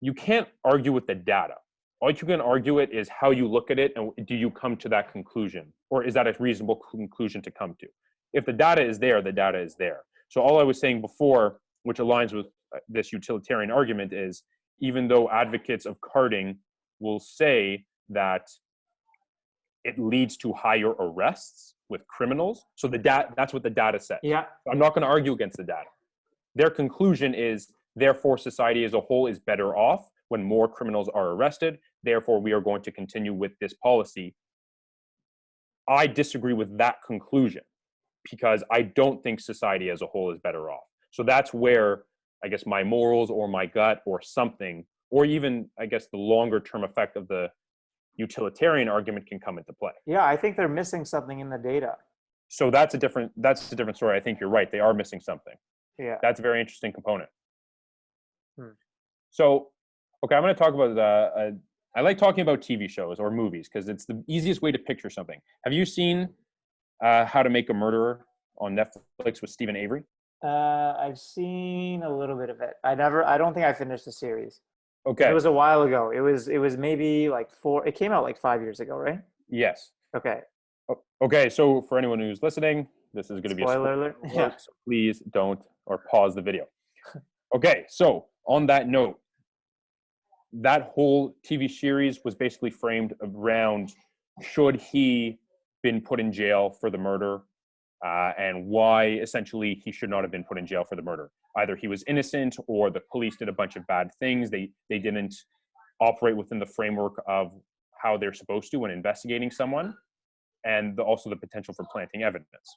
you can't argue with the data. All you can argue it is how you look at it, and do you come to that conclusion, or is that a reasonable conclusion to come to? If the data is there, the data is there. So all I was saying before, which aligns with this utilitarian argument, is even though advocates of carding will say that it leads to higher arrests with criminals. So that's what the data says.
Yeah.
I'm not going to argue against the data. Their conclusion is, therefore, society as a whole is better off when more criminals are arrested. Therefore, we are going to continue with this policy. I disagree with that conclusion because I don't think society as a whole is better off. So that's where I guess my morals or my gut or something, or even I guess the longer term effect of the utilitarian argument can come into play.
Yeah, I think they're missing something in the data.
So that's a different story. I think you're right. They are missing something.
Yeah.
That's a very interesting component.
Hmm.
So, okay, I'm going to talk about I like talking about TV shows or movies because it's the easiest way to picture something. Have you seen How to Make a Murderer on Netflix with Stephen Avery?
I've seen a little bit of it. I don't think I finished the series. It
Okay.
was a while ago. It was maybe like it came out like 5 years ago, right?
Yes.
Okay.
Okay, so for anyone who's listening, this is going to be a
Spoiler
spoiler
alert.
alert,
Yeah.
so please don't or pause the video. Okay, so on that note, that whole TV series was basically framed around should he been put in jail for the murder, and why essentially he should not have been put in jail for the murder. Either he was innocent or the police did a bunch of bad things. They didn't operate within the framework of how they're supposed to when investigating someone, and also the potential for planting evidence.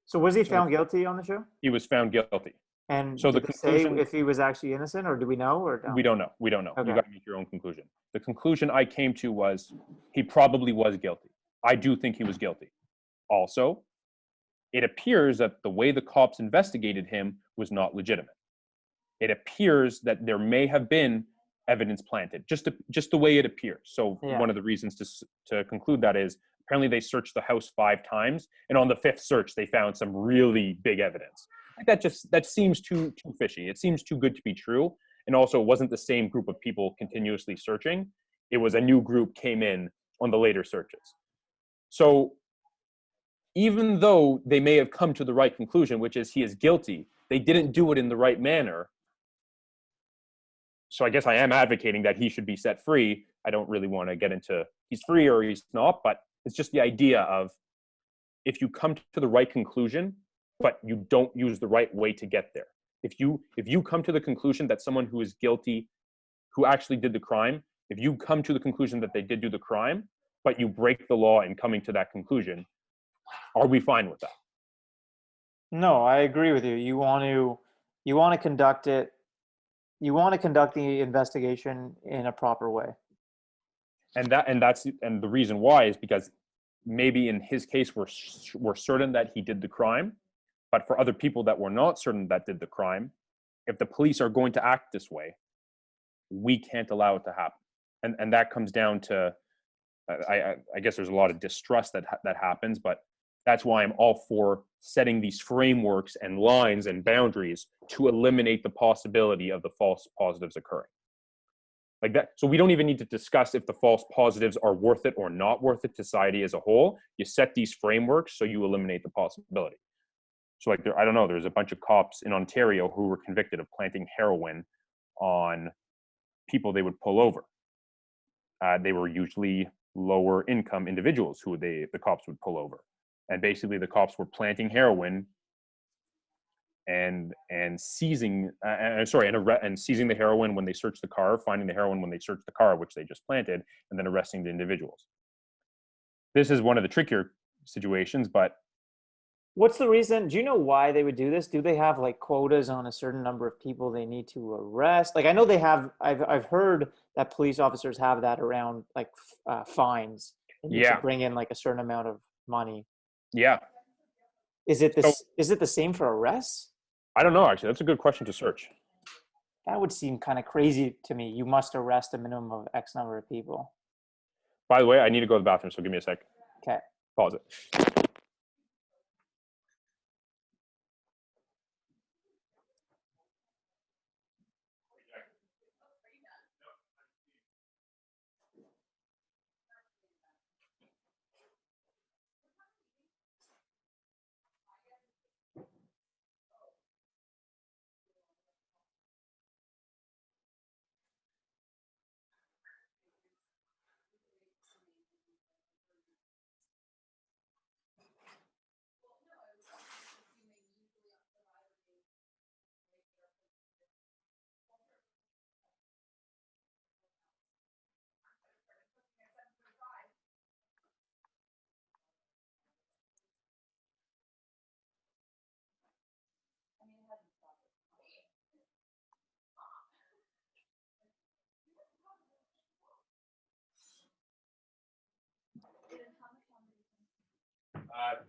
So was he found guilty on the show?
He was found guilty.
And
So the
did they say
conclusion,
if he was actually innocent, or do we know, or no?
we don't know. We don't know. You
Okay.
got to make your own conclusion. The conclusion I came to was he probably was guilty. I do think he was guilty. Also, it appears that the way the cops investigated him was not legitimate. It appears that there may have been evidence planted, just the way it appears. So
Yeah.
one of the reasons to conclude that is apparently they searched the house 5 times, and on the 5th search they found some really big evidence. Like that seems too fishy. It seems too good to be true. And also, it wasn't the same group of people continuously searching. It was a new group came in on the later searches. So even though they may have come to the right conclusion, which is he is guilty, they didn't do it in the right manner. So I guess I am advocating that he should be set free. I don't really want to get into he's free or he's not, but it's just the idea of if you come to the right conclusion, but you don't use the right way to get there. If you come to the conclusion that someone who is guilty, who actually did the crime, if you come to the conclusion that they did do the crime, but you break the law in coming to that conclusion, are we fine with that?
No, I agree with you. You want to conduct it. You want to conduct the investigation in a proper way.
And the reason why is because maybe in his case we're certain that he did the crime, but for other people that we're not certain that did the crime, if the police are going to act this way, we can't allow it to happen. And that comes down to I guess there's a lot of distrust that happens, but that's why I'm all for setting these frameworks and lines and boundaries to eliminate the possibility of the false positives occurring. Like that. So we don't even need to discuss if the false positives are worth it or not worth it to society as a whole. You set these frameworks so you eliminate the possibility. So like I don't know, there's a bunch of cops in Ontario who were convicted of planting heroin on people they would pull over. They were usually lower income individuals who the cops would pull over. And basically the cops were planting heroin and seizing and seizing the heroin when they searched the car, finding the heroin when they searched the car which they just planted, and then arresting the individuals. This is one of the trickier situations, but
what's the reason? Do you know why they would do this? Do they have like quotas on a certain number of people they need to arrest? Like I know they have. I've heard that police officers have that around like fines. They need to bring in like a certain amount of money.
Yeah.
Is it this? So, is it the same for arrests?
I don't know. Actually, that's a good question to search.
That would seem kind of crazy to me. You must arrest a minimum of X number of people.
By the way, I need to go to the bathroom, so give me a sec.
Okay.
Pause it.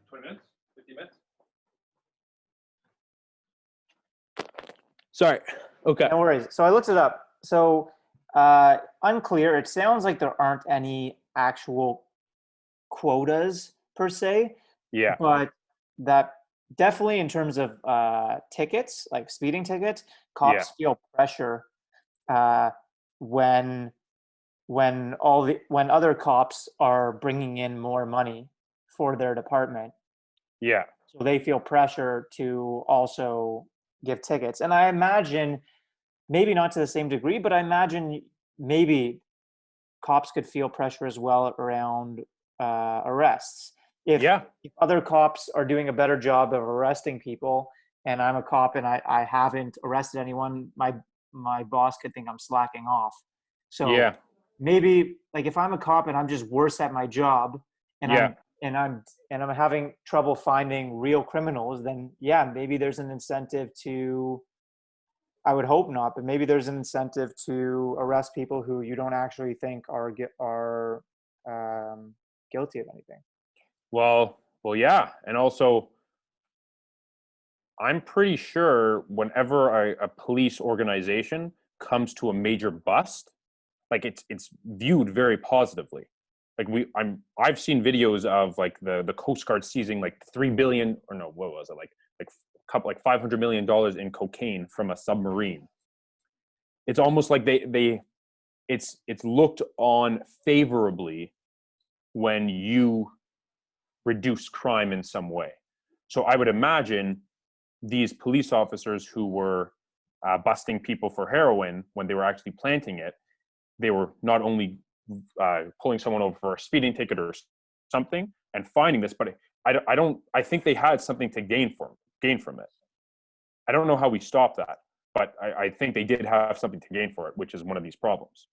20 minutes, 50 minutes. Sorry. Okay.
No worries. So I looked it up. So unclear. It sounds like there aren't any actual quotas per se,
Yeah.
but that definitely in terms of tickets, like speeding tickets,
Yeah.
cops feel pressure uh, when when other cops are bringing in more money for their department.
Yeah.
So they feel pressure to also give tickets. And I imagine, maybe not to the same degree, but I imagine maybe cops could feel pressure as well around arrests.
Yeah.
If other cops are doing a better job of arresting people, and I'm a cop and I haven't arrested anyone, my boss could think I'm slacking off. So
Yeah.
maybe like if I'm a cop and I'm just worse at my job, and
Yeah.
I'm having trouble finding real criminals, then yeah, maybe there's an incentive to, I would hope not, but maybe there's an incentive to arrest people who you don't actually think are guilty of anything.
Well, yeah. And also, I'm pretty sure whenever a police organization comes to a major bust, like it's viewed very positively. Like I've seen videos of like the Coast Guard seizing like 3 billion, or no, what was it, like couple like $500 million in cocaine from a submarine. It's almost like it's looked on favorably when you reduce crime in some way. So I would imagine these police officers who were busting people for heroin when they were actually planting it, they were not only pulling someone over for a speeding ticket or something and finding this, but I think they had something to gain from it. I don't know how we stop that, but I think they did have something to gain for it, which is one of these problems.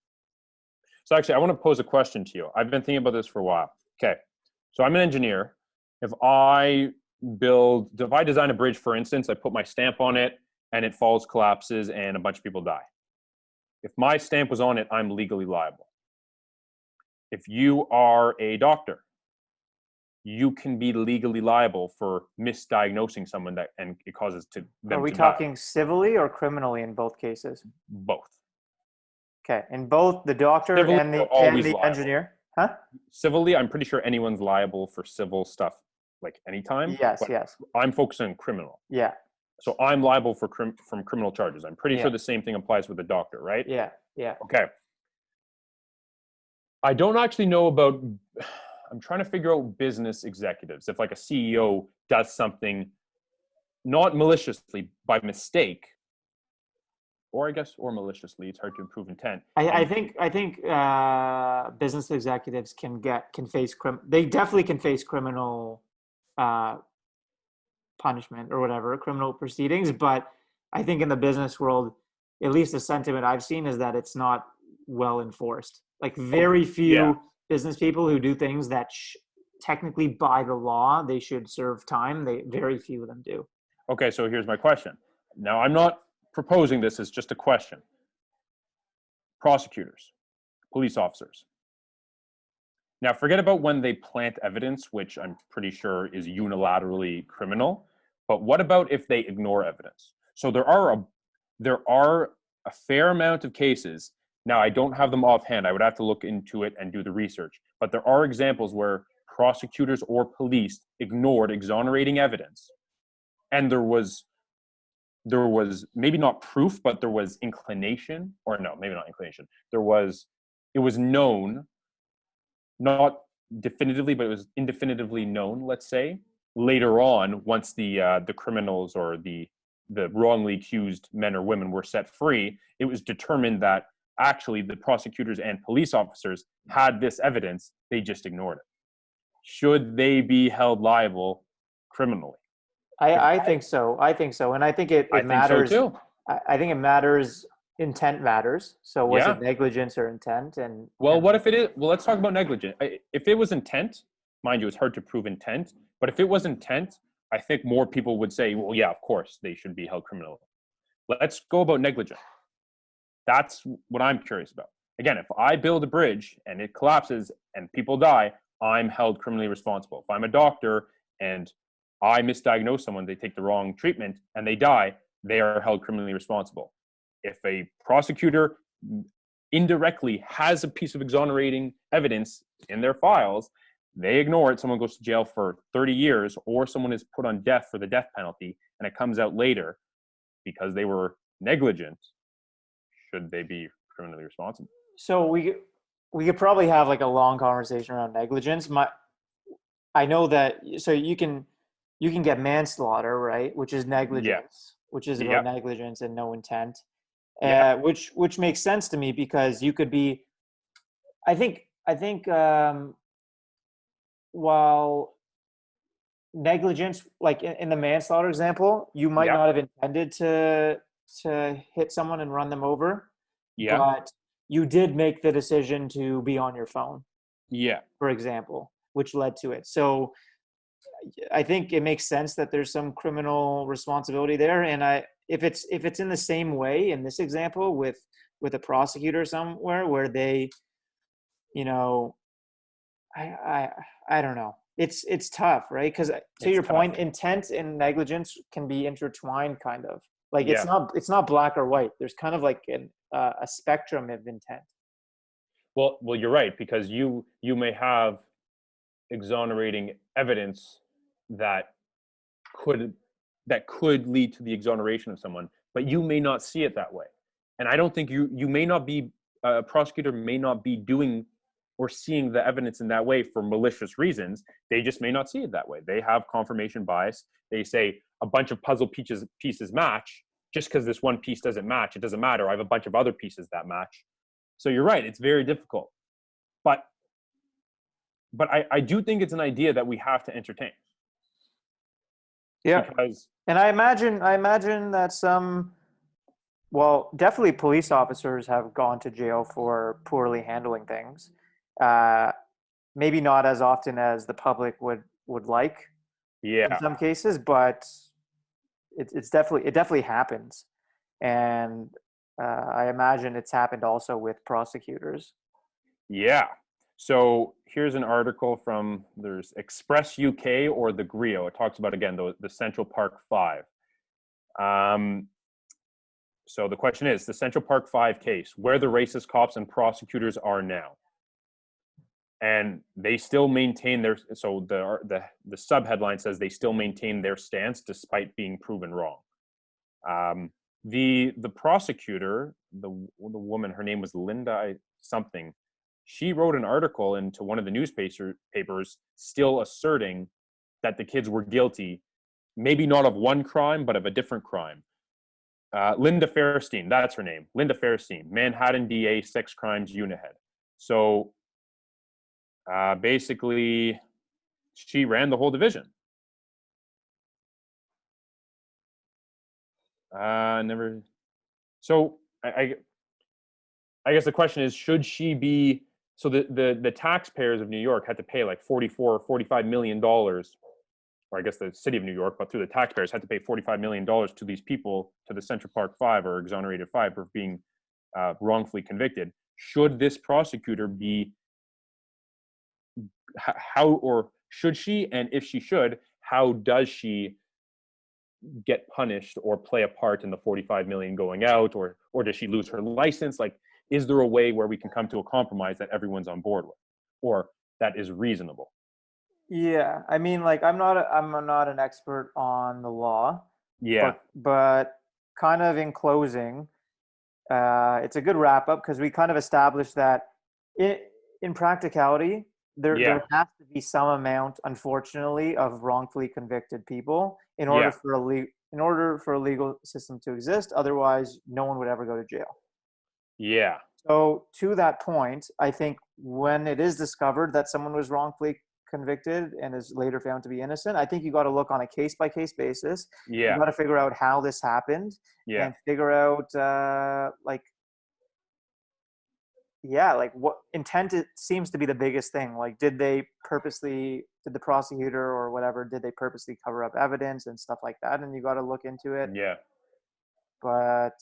So actually, I want to pose a question to you. I've been thinking about this for a while. Okay, so I'm an engineer. If I design a bridge, for instance, I put my stamp on it and it falls, collapses, and a bunch of people die. If my stamp was on it, I'm legally liable. If you are a doctor, you can be legally liable for misdiagnosing someone and it causes
Are
them
we
to die.
talking civilly or criminally in both cases?
Both.
Okay, in both the doctor
Civilly,
and
you're
and
always
the
liable.
engineer, huh?
Civilly, I'm pretty sure anyone's liable for civil stuff like anytime,
Yes,
but
yes,
I'm focusing on criminal.
yeah,
So I'm liable for from criminal charges. I'm pretty
yeah,
sure the same thing applies with a doctor, right?
yeah, yeah.
Okay. I don't actually know about, I'm trying to figure out business executives. If like a CEO does something not maliciously, by mistake, or I guess, or maliciously, it's hard to improve intent.
I
And
think business executives can face they definitely can face criminal uh, punishment or whatever, criminal proceedings. But I think in the business world, at least the sentiment I've seen is that it's not well enforced. Like very
yeah.
few business people who do things that technically by the law they should serve time. They very few of them do.
Okay, so here's my question. Now, I'm not proposing this as just a question. Prosecutors, police officers. Now, forget about when they plant evidence, which I'm pretty sure is unilaterally criminal. But what about if they ignore evidence? So there are a fair amount of cases. Now, I don't have them offhand. I would have to look into it and do the research. But there are examples where prosecutors or police ignored exonerating evidence, and there was maybe not proof, but there was inclination, or no, maybe not inclination. It was known, not definitively, but it was indefinitively known, let's say, later on, once the criminals or the wrongly accused men or women were set free, it was determined that actually the prosecutors and police officers had this evidence, they just ignored it. Should they be held liable criminally? If
I think so. I think so. And I think
I
it
think so
matters.
too.
I think it matters. Intent matters. So was
Yeah.
it negligence or intent?
Well, what if it is? Well, let's talk about negligence. If it was intent, mind you, it's hard to prove intent. But if it was intent, I think more people would say, well, yeah, of course, they should be held criminally. Let's go about negligence. That's what I'm curious about. Again, if I build a bridge and it collapses and people die, I'm held criminally responsible. If I'm a doctor and I misdiagnose someone, they take the wrong treatment and they die, they are held criminally responsible. If a prosecutor indirectly has a piece of exonerating evidence in their files, they ignore it, someone goes to jail for 30 years, or someone is put on death for the death penalty, and it comes out later because they were negligent, should they be criminally responsible?
So we could probably have like a long conversation around negligence. I know that so you can get manslaughter, right, which is
Yeah.
negligence, which is about
Yep.
negligence and no intent,
Yep.
which makes sense to me because you could be. I think while negligence, like in the manslaughter example, you might
Yep.
not have intended to hit someone and run them over,
Yeah.
but you did make the decision to be on your phone,
Yeah.
for example, which led to it. So I think it makes sense that there's some criminal responsibility there. And if it's in the same way in this example with a prosecutor somewhere where they, you know, I I don't know. It's tough, right? Because to
It's
your
tough.
point, intent and negligence can be intertwined, kind of. Like
Yeah.
it's not black or white. There's kind of like a spectrum of intent.
Well, you're right, because you may have exonerating evidence that could that could lead to the exoneration of someone, but you may not see it that way. And I don't think you may not be a prosecutor may not be doing or seeing the evidence in that way for malicious reasons. They just may not see it that way. They have confirmation bias. They say a bunch of puzzle pieces match. Just because this one piece doesn't match, it doesn't matter. I have a bunch of other pieces that match. So you're right. It's very difficult. But I do think it's an idea that we have to entertain,
Yeah.
because
And I imagine that some, well, definitely police officers have gone to jail for poorly handling things. Uh, Maybe not as often as the public would like in
yeah,
some cases, but it definitely happens, and I imagine it's happened also with prosecutors.
yeah. So here's an article from there's Express UK or the Grio. It talks about again the Central Park Five. Um, so the question is the Central Park Five case, where the racist cops and prosecutors are now, and they still maintain their. So the sub headline says they still maintain their stance despite being proven wrong. Um, the prosecutor, the woman, her name was Linda something. She wrote an article into one of the newspapers, still asserting that the kids were guilty, maybe not of one crime, but of a different crime. Linda Fairstein, that's her name. Linda Fairstein, Manhattan DA, sex crimes unit head. So basically, she ran the whole division. Never. So I guess the question is, should she be? So the taxpayers of New York had to pay like 44 or 45 million dollars, or I guess the city of New York, but through the taxpayers had to pay 45 million dollars to these people, to the Central Park Five or exonerated five, for being wrongfully convicted. Should this prosecutor be how, or should she? And if she should, how does she get punished or play a part in the 45 million going out, or does she lose her license? Like, is there a way where we can come to a compromise that everyone's on board with, or that is reasonable?
Yeah, I mean, like I'm not an expert on the law,
Yeah.
but kind of in closing, it's a good wrap up because we kind of established that in in practicality,
Yeah.
there has to be some amount, unfortunately, of wrongfully convicted people
Yeah.
in order for a legal system to exist. Otherwise, no one would ever go to jail.
Yeah.
So to that point, I think when it is discovered that someone was wrongfully convicted and is later found to be innocent, I think you got to look on a case by case basis. You
Yeah.
got to figure out how this happened
Yeah.
and figure out like, yeah, like what intent, it seems to be the biggest thing. Like, did the prosecutor or whatever, did they purposely cover up evidence and stuff like that? And you got to look into it.
Yeah.
But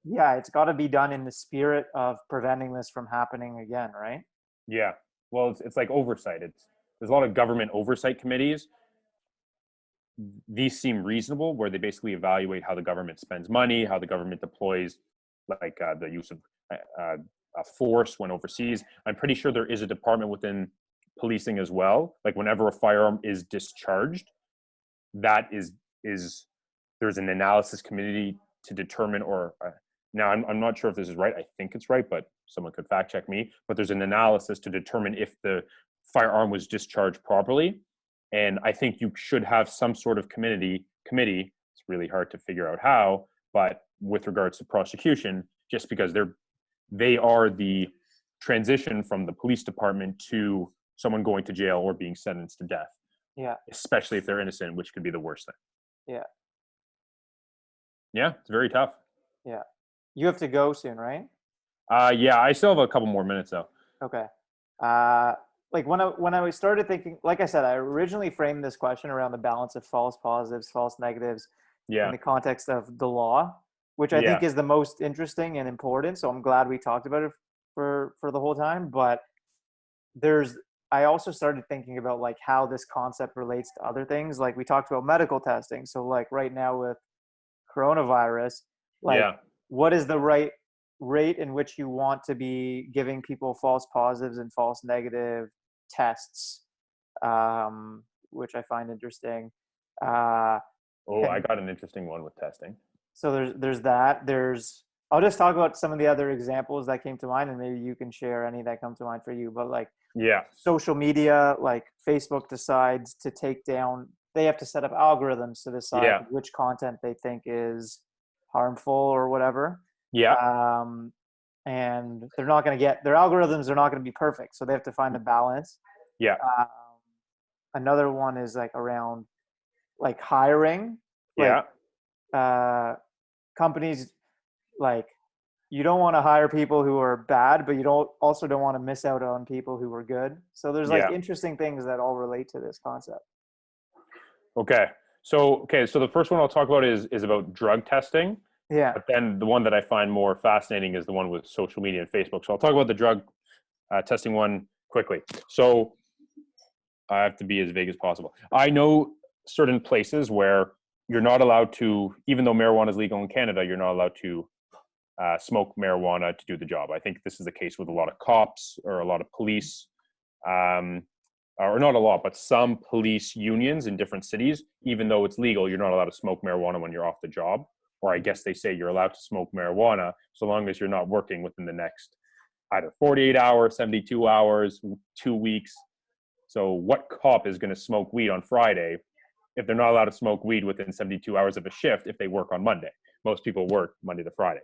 yeah, it's got to be done in the spirit of preventing this from happening again, right?
Yeah. Well, it's like oversight. There's a lot of government oversight committees, these seem reasonable, where they basically evaluate how the government spends money, how the government deploys, like the use of force when overseas. I'm pretty sure there is a department within policing as well. Like whenever a firearm is discharged, that is there's an analysis committee to determine, or now I'm not sure if this is right. I think it's right, but someone could fact check me. But there's an analysis to determine if the firearm was discharged properly. And I think you should have some sort of committee. It's really hard to figure out how, but with regards to prosecution, just because they are the transition from the police department to someone going to jail or being sentenced to death.
Yeah.
Especially if they're innocent, which could be the worst thing.
Yeah.
Yeah, it's very tough.
Yeah. You have to go soon, right?
Yeah, I still have a couple more minutes though.
Okay. Like when I started thinking, like I said, I originally framed this question around the balance of false positives, false negatives in
Yeah,
the context of the law, which I think
yeah,
is the most interesting and important. So I'm glad we talked about it for the whole time. But there's I also started thinking about like how this concept relates to other things. Like we talked about medical testing. So like right now with coronavirus, like
yeah,
what is the right rate in which you want to be giving people false positives and false negative tests, which I find interesting. Uh,
Oh, I
and
got an interesting one with testing.
so there's that. I'll just talk about some of the other examples that came to mind, and maybe you can share any that come to mind for you. But like
Yeah,
social media, like Facebook decides to take down, they have to set up algorithms to decide
yeah,
which content they think is harmful or whatever.
yeah,
Um, and they're not going to get their algorithms are not going to be perfect, so they have to find a balance.
yeah,
Um, Another one is like around like hiring, like
yeah,
uh, companies like you don't want to hire people who are bad, but you don't want to miss out on people who are good. So there's like
yeah.
interesting things that all relate to this concept.
Okay. So the first one I'll talk about is about drug testing.
Yeah.
But then the one that I find more fascinating is the one with social media and Facebook. So I'll talk about the drug testing one quickly. So I have to be as vague as possible. I know certain places where you're not allowed to, even though marijuana is legal in Canada, you're not allowed to smoke marijuana to do the job. I think this is the case with a lot of cops or a lot of police, or not a lot, but some police unions in different cities. Even though it's legal, you're not allowed to smoke marijuana when you're off the job. Or I guess they say you're allowed to smoke marijuana so long as you're not working within the next either 48 hours, 72 hours, 2 weeks. So what cop is going to smoke weed on Friday if they're not allowed to smoke weed within 72 hours of a shift if they work on Monday? Most people work Monday to Friday.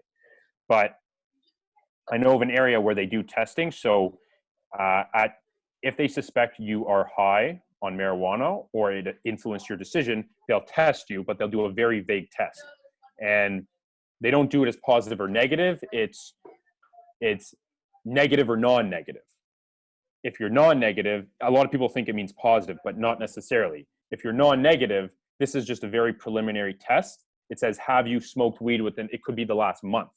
But I know of an area where they do testing. So if they suspect you are high on marijuana or it influenced your decision, they'll test you, but they'll do a very vague test. And they don't do it as positive or negative. It's negative or non-negative. If you're non-negative, a lot of people think it means positive, but not necessarily. If you're non-negative, this is just a very preliminary test. It says, have you smoked weed within, it could be the last month.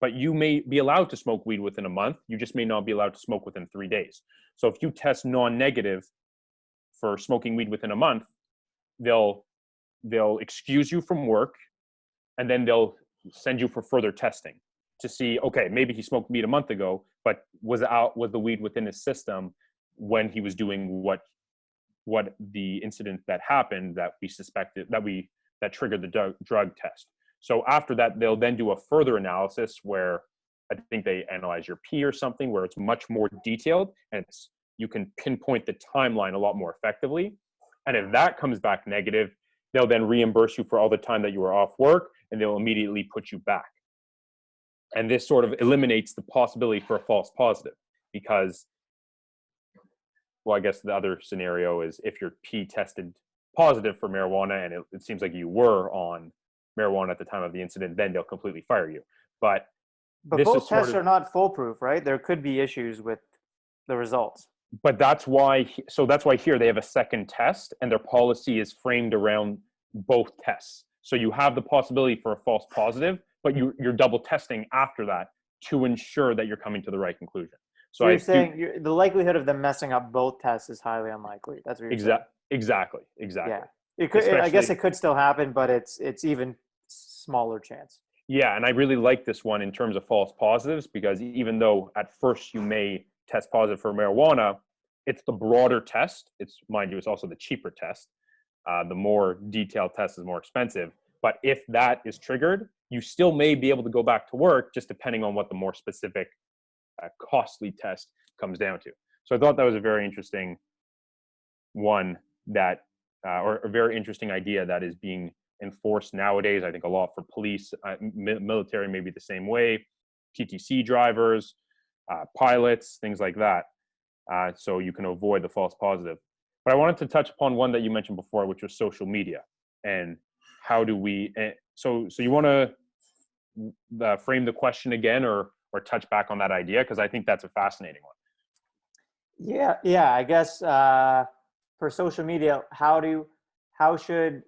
But you may be allowed to smoke weed within a month. You just may not be allowed to smoke within 3 days. So if you test non-negative for smoking weed within a month, they'll excuse you from work, and then they'll send you for further testing to see, okay, maybe he smoked weed a month ago, but was the weed within his system when he was doing what the incident that happened that we suspected that triggered the drug test. So after that, they'll then do a further analysis where I think they analyze your pee or something where it's much more detailed and you can pinpoint the timeline a lot more effectively. And if that comes back negative, they'll then reimburse you for all the time that you were off work and they'll immediately put you back. And this sort of eliminates the possibility for a false positive because, well, I guess the other scenario is if your pee tested positive for marijuana and it seems like you were on marijuana at the time of the incident, then they'll completely fire you. But
But
this is
both
sort
tests
of,
are not foolproof, right? There could be issues with the results.
but that's why here they have a second test and their policy is framed around both tests. So you have the possibility for a false positive, but you're double testing after that to ensure that you're coming to the right conclusion. So
So you're
I do
saying the likelihood of them messing up both tests is highly unlikely. That's what you're saying.
exactly.
Yeah. It could. I guess
especially.
it could still happen, but it's even smaller chance.
Yeah, and I really like this one in terms of false positives because even though at first you may test positive for marijuana, it's the broader test. It's, mind you, it's also the cheaper test. The more detailed test is more expensive. But if that is triggered, you still may be able to go back to work, just depending on what the more specific, costly test comes down to. So I thought that was a very interesting one that, or a very interesting idea that is being enforced nowadays. I think a lot for police, military, maybe the same way, TTC drivers, pilots, things like that. So you can avoid the false positive. But I wanted to touch upon one that you mentioned before, which was social media, and how do we? So you want to frame the question again, or touch back on that idea, because I think that's a fascinating one.
Yeah. I guess for social media, how should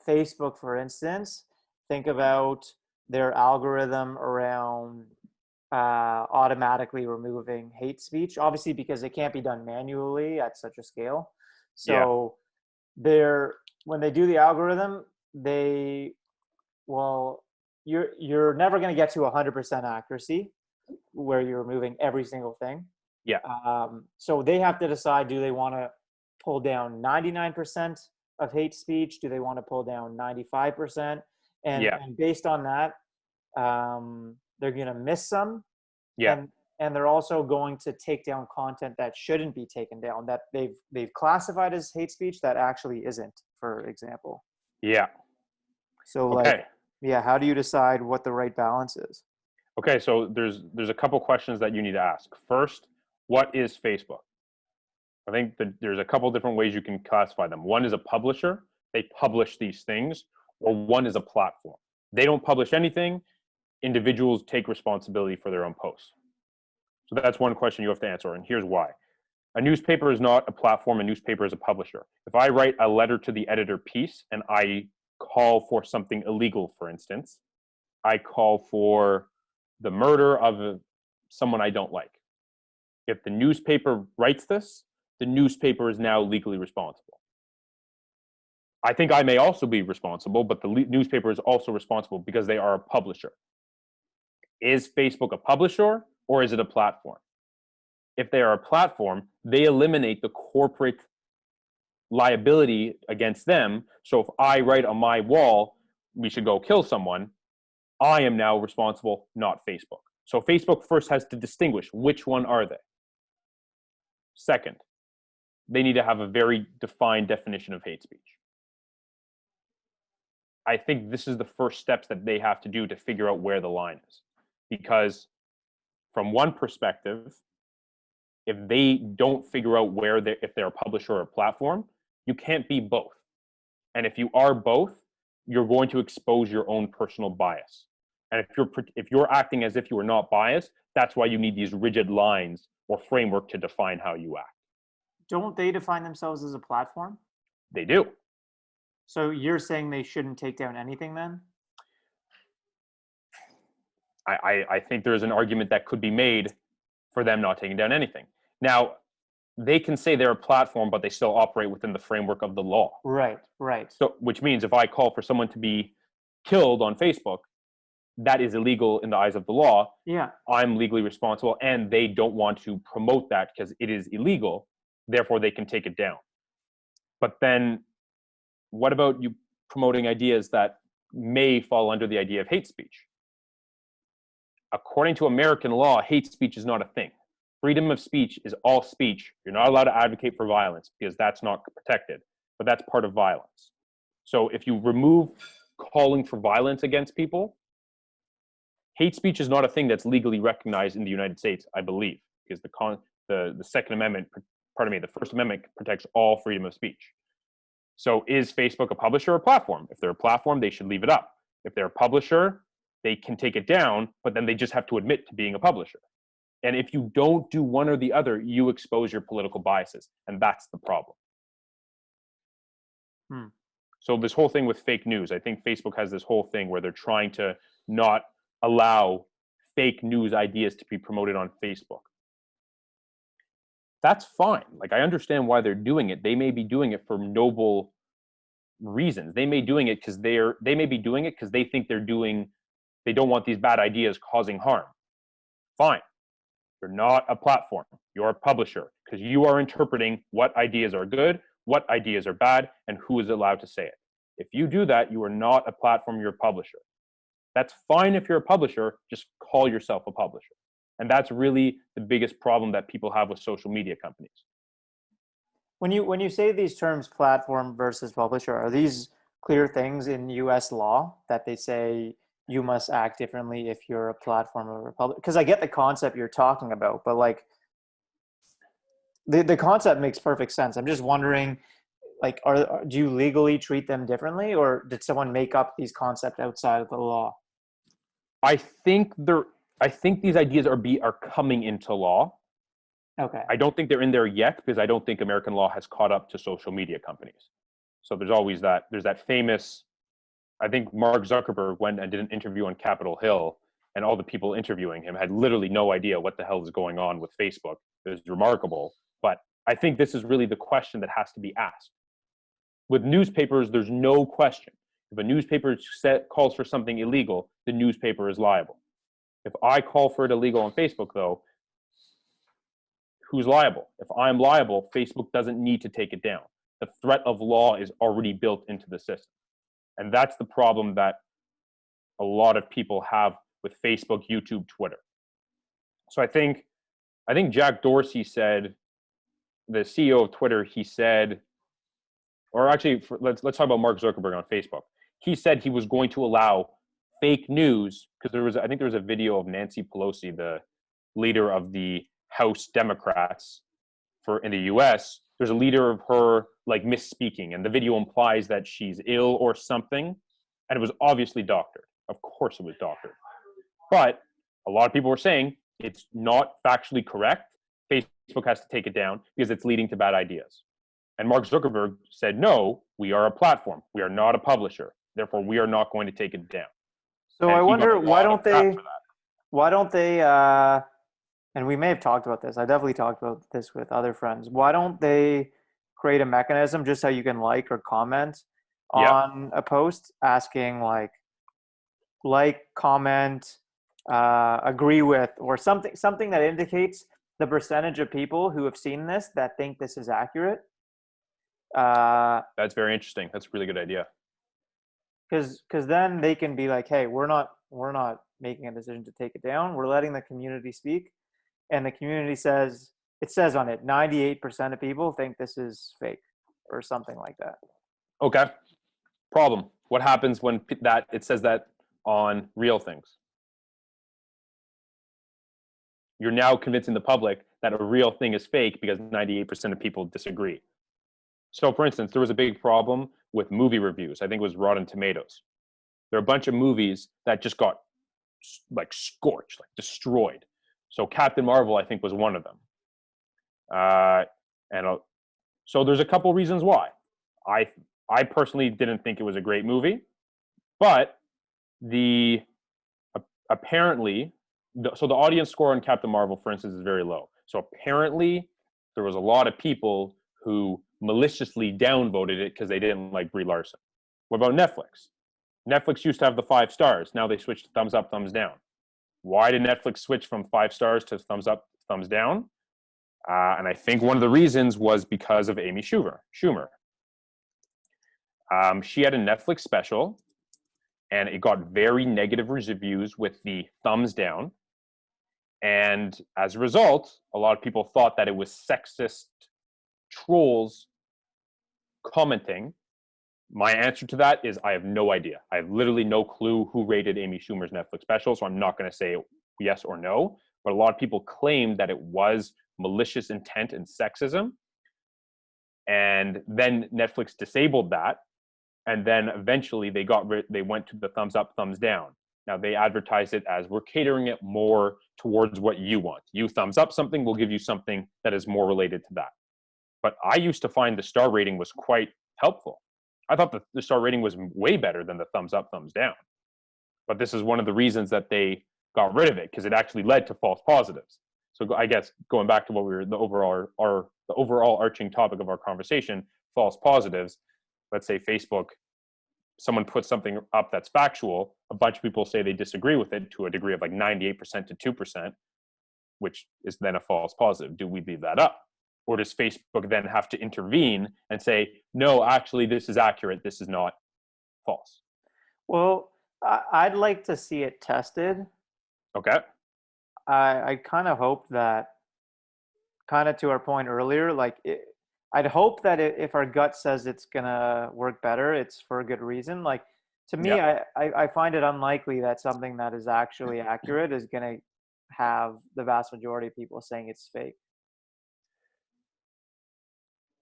Facebook, for instance, think about their algorithm around automatically removing hate speech? Obviously, because it can't be done manually at such a scale.
Yeah,
So they're when they do the algorithm, they well, you're never going to get to 100% accuracy where you're removing every single thing.
yeah,
So they have to decide: do they want to pull down 99% of hate speech? Do they want to pull down 95%? And
yeah,
and based on that, they're going to miss some,
yeah,
and they're also going to take down content that shouldn't be taken down, that they've classified as hate speech that actually isn't, for example.
yeah.
So like,
Okay.
yeah, how do you decide what the right balance is?
Okay, so there's a couple questions that you need to ask. First, what is Facebook? I think that there's a couple different ways you can classify them. One is a publisher; they publish these things, or one is a platform. They don't publish anything. Individuals take responsibility for their own posts. So that's one question you have to answer, and here's why. A newspaper is not a platform. A newspaper is a publisher. If I write a letter to the editor piece and I call for something illegal, for instance, I call for the murder of someone I don't like. If the newspaper writes this, the newspaper is now legally responsible. I think I may also be responsible, but the newspaper is also responsible because they are a publisher. Is Facebook a publisher or is it a platform? If they are a platform, they eliminate the corporate liability against them. So if I write on my wall, we should go kill someone, I am now responsible, not Facebook. So Facebook first has to distinguish which one are they. Second, they need to have a very defined definition of hate speech. I think this is the first steps that they have to do to figure out where the line is. Because from one perspective, if they don't figure out where they, if they're a publisher or a platform, you can't be both. And if you are both, you're going to expose your own personal bias. And if you're acting as if you are not biased, that's why you need these rigid lines or framework to define how you act.
Don't they define themselves as a platform?
They do.
So you're saying they shouldn't take down anything then?
I think there's an argument that could be made for them not taking down anything. Now, they can say they're a platform, but they still operate within the framework of the law.
Right, right.
So, which means if I call for someone to be killed on Facebook, that is illegal in the eyes of the law.
Yeah.
I'm legally responsible, and they don't want to promote that because it is illegal. Therefore, they can take it down. But then, what about you promoting ideas that may fall under the idea of hate speech? According to American law, hate speech is not a thing. Freedom of speech is all speech. You're not allowed to advocate for violence because that's not protected, but that's part of violence. So if you remove calling for violence against people, hate speech is not a thing that's legally recognized in the United States, I believe, because the Second Amendment, pardon me, the First Amendment protects all freedom of speech. So is Facebook a publisher or platform? If they're a platform, they should leave it up. If they're a publisher, they can take it down, but then they just have to admit to being a publisher. And if you don't do one or the other, you expose your political biases, and that's the problem.
Hmm.
So this whole thing with fake news, I think Facebook has this whole thing where they're trying to not allow fake news ideas to be promoted on Facebook. That's fine. Like, I understand why they're doing it. They may be doing it for noble reasons. They may be doing it because they think they don't want these bad ideas causing harm. Fine. You're not a platform. You're a publisher because you are interpreting what ideas are good, what ideas are bad, and who is allowed to say it. If you do that, you are not a platform, you're a publisher. That's fine if you're a publisher, just call yourself a publisher. And that's really the biggest problem that people have with social media companies.
When you say these terms, platform versus publisher, are these clear things in US law that they say you must act differently if you're a platform or a public? Because I get the concept you're talking about, but like the concept makes perfect sense. I'm just wondering, like, do you legally treat them differently, or did someone make up these concepts outside of the law?
I think these ideas are coming into law.
Okay.
I don't think they're in there yet because I don't think American law has caught up to social media companies. So there's that famous, I think Mark Zuckerberg went and did an interview on Capitol Hill, and all the people interviewing him had literally no idea what the hell is going on with Facebook. It was remarkable. But I think this is really the question that has to be asked. With newspapers, there's no question. If a newspaper calls for something illegal, the newspaper is liable. If I call for it illegal on Facebook, though, who's liable? If I'm liable, Facebook doesn't need to take it down. The threat of law is already built into the system. And that's the problem that a lot of people have with Facebook, YouTube, Twitter. So I think Jack Dorsey said, the CEO of Twitter, he said, or actually, let's talk about Mark Zuckerberg on Facebook. He said he was going to allow fake news because I think there was a video of Nancy Pelosi, the leader of the House Democrats in the US. There's a leader of her like misspeaking, and the video implies that she's ill or something, and it was obviously doctored. Of course it was doctored. But a lot of people were saying it's not factually correct. Facebook has to take it down because it's leading to bad ideas. And Mark Zuckerberg said, no, we are a platform. We are not a publisher. Therefore, we are not going to take it down.
So
And
I wonder, why don't they, and we may have talked about this. I definitely talked about this with other friends. Why don't they create a mechanism just so you can like or comment on a post asking like, comment, agree with, or something that indicates the percentage of people who have seen this that think this is accurate.
That's very interesting. That's a really good idea.
Because then they can be like, hey, we're not making a decision to take it down. We're letting the community speak, and the community says, it says on it, 98% of people think this is fake or something like that.
Okay. Problem. What happens when it says that on real things? You're now convincing the public that a real thing is fake because 98% of people disagree. So, for instance, there was a big problem with movie reviews. I think it was Rotten Tomatoes. There are a bunch of movies that just got like scorched, like destroyed. So Captain Marvel, I think, was one of them. So there's a couple reasons why. I personally didn't think it was a great movie, but apparently, the audience score on Captain Marvel, for instance, is very low. So apparently, there was a lot of people who maliciously downvoted it because they didn't like Brie Larson. What about Netflix? Netflix used to have the 5 stars. Now they switched to thumbs up, thumbs down. Why did Netflix switch from 5 stars to thumbs up, thumbs down? And I think one of the reasons was because of Amy Schumer. She had a Netflix special, and it got very negative reviews with the thumbs down. And as a result, a lot of people thought that it was sexist trolls commenting. My answer to that is I have no idea. I have literally no clue who rated Amy Schumer's Netflix special, so I'm not going to say yes or no. But a lot of people claimed that it was malicious intent and sexism. And then Netflix disabled that. And then eventually they went to the thumbs up, thumbs down. Now they advertise it as we're catering it more towards what you want. You thumbs up something, we'll give you something that is more related to that. But I used to find the star rating was quite helpful. I thought the star rating was way better than the thumbs up, thumbs down. But this is one of the reasons that they got rid of it, because it actually led to false positives. So I guess going back to what the overall arching topic of our conversation, false positives, let's say Facebook, someone puts something up that's factual, a bunch of people say they disagree with it to a degree of like 98% to 2%, which is then a false positive. Do we leave that up? Or does Facebook then have to intervene and say, no, actually, this is accurate, this is not false?
Well, I'd like to see it tested.
Okay.
I kind of hope that, kind of to our point earlier, like I'd hope that if our gut says it's gonna work better, it's for a good reason. Like to me,
Yeah.
I find it unlikely that something that is actually accurate is gonna have the vast majority of people saying it's fake.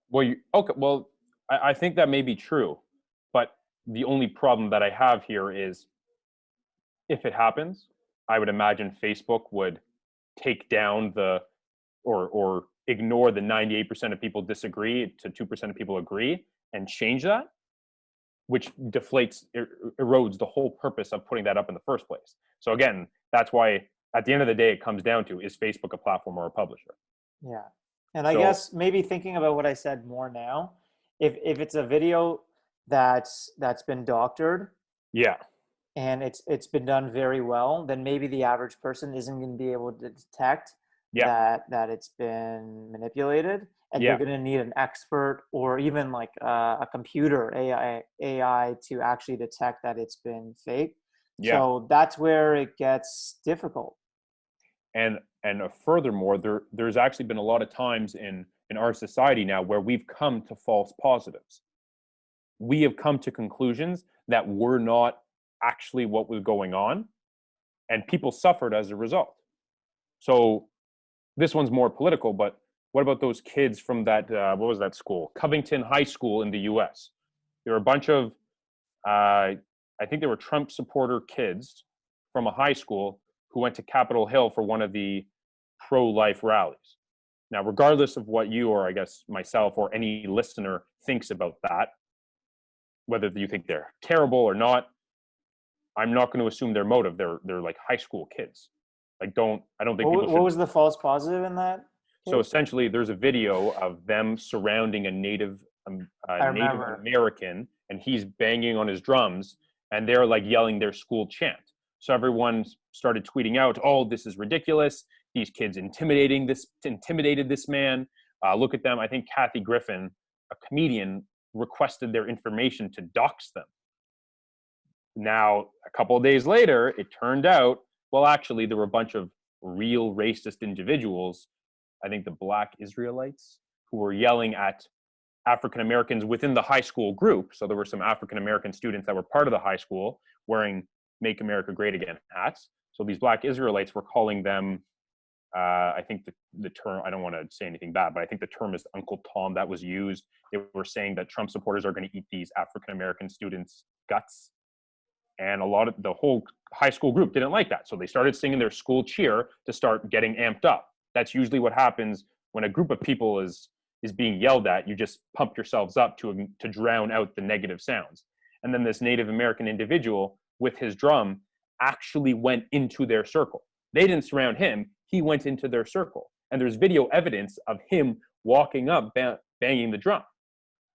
Well, okay. Well, I think that may be true, but the only problem that I have here is if it happens, I would imagine Facebook would take down or ignore the 98% of people disagree to 2% of people agree and change that, which deflates, erodes the whole purpose of putting that up in the first place. So again, that's why at the end of the day, it comes down to, is Facebook a platform or a publisher?
Yeah. And I
So
guess maybe thinking about what I said more now, if it's a video that's been doctored
yeah,
and it's been done very well, then maybe the average person isn't going to be able to detect
yeah,
that it's been manipulated, and they're
yeah,
going to need an expert or even like a computer AI to actually detect that it's been fake.
yeah.
So that's where it gets difficult.
And furthermore, there's actually been a lot of times in our society now where we've come to false positives. We have come to conclusions that were not actually what was going on, and people suffered as a result. So this one's more political, but what about those kids from that what was that school, Covington High School in the US? There were a bunch of I think they were Trump supporter kids from a high school who went to Capitol Hill for one of the pro-life rallies. Now, regardless of what you, or I guess myself or any listener thinks about that, whether you think they're terrible or not, I'm not going to assume their motive. They're like high school kids. Like, I don't think people
What
should.
was the false positive in that
So
case?
essentially, there's a video of them surrounding a
I
Native
remember.
American, and he's banging on his drums, and they're like yelling their school chant. So everyone started tweeting out, "Oh, this is ridiculous! These kids intimidated this man. Look at them." I think Kathy Griffin, a comedian, requested their information to dox them. Now, a couple of days later, it turned out, well, actually, there were a bunch of real racist individuals, I think the Black Israelites, who were yelling at African Americans within the high school group. So there were some African American students that were part of the high school wearing Make America Great Again hats. So these Black Israelites were calling them, I think the term, I don't want to say anything bad, but I think the term is Uncle Tom that was used. They were saying that Trump supporters are going to eat these African American students' guts. And a lot of the whole high school group didn't like that. So they started singing their school cheer to start getting amped up. That's usually what happens when a group of people is being yelled at. You just pump yourselves up to drown out the negative sounds. And then this Native American individual with his drum actually went into their circle. They didn't surround him. He went into their circle. And there's video evidence of him walking up, banging the drum.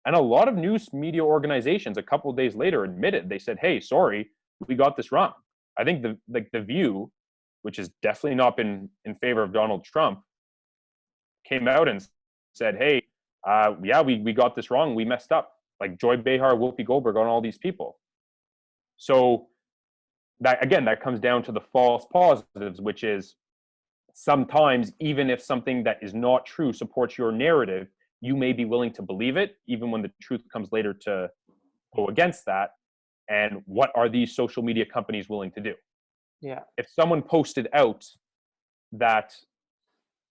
And a lot of news media organizations a couple of days later admitted, they said, "Hey, sorry, we got this wrong." I think the View, which has definitely not been in favor of Donald Trump, came out and said, "Hey, yeah, we got this wrong. We messed up." Like Joy Behar, Whoopi Goldberg, on all these people. So that comes down to the false positives, which is sometimes even if something that is not true supports your narrative, you may be willing to believe it, even when the truth comes later to go against that. And what are these social media companies willing to do?
Yeah.
If someone posted out that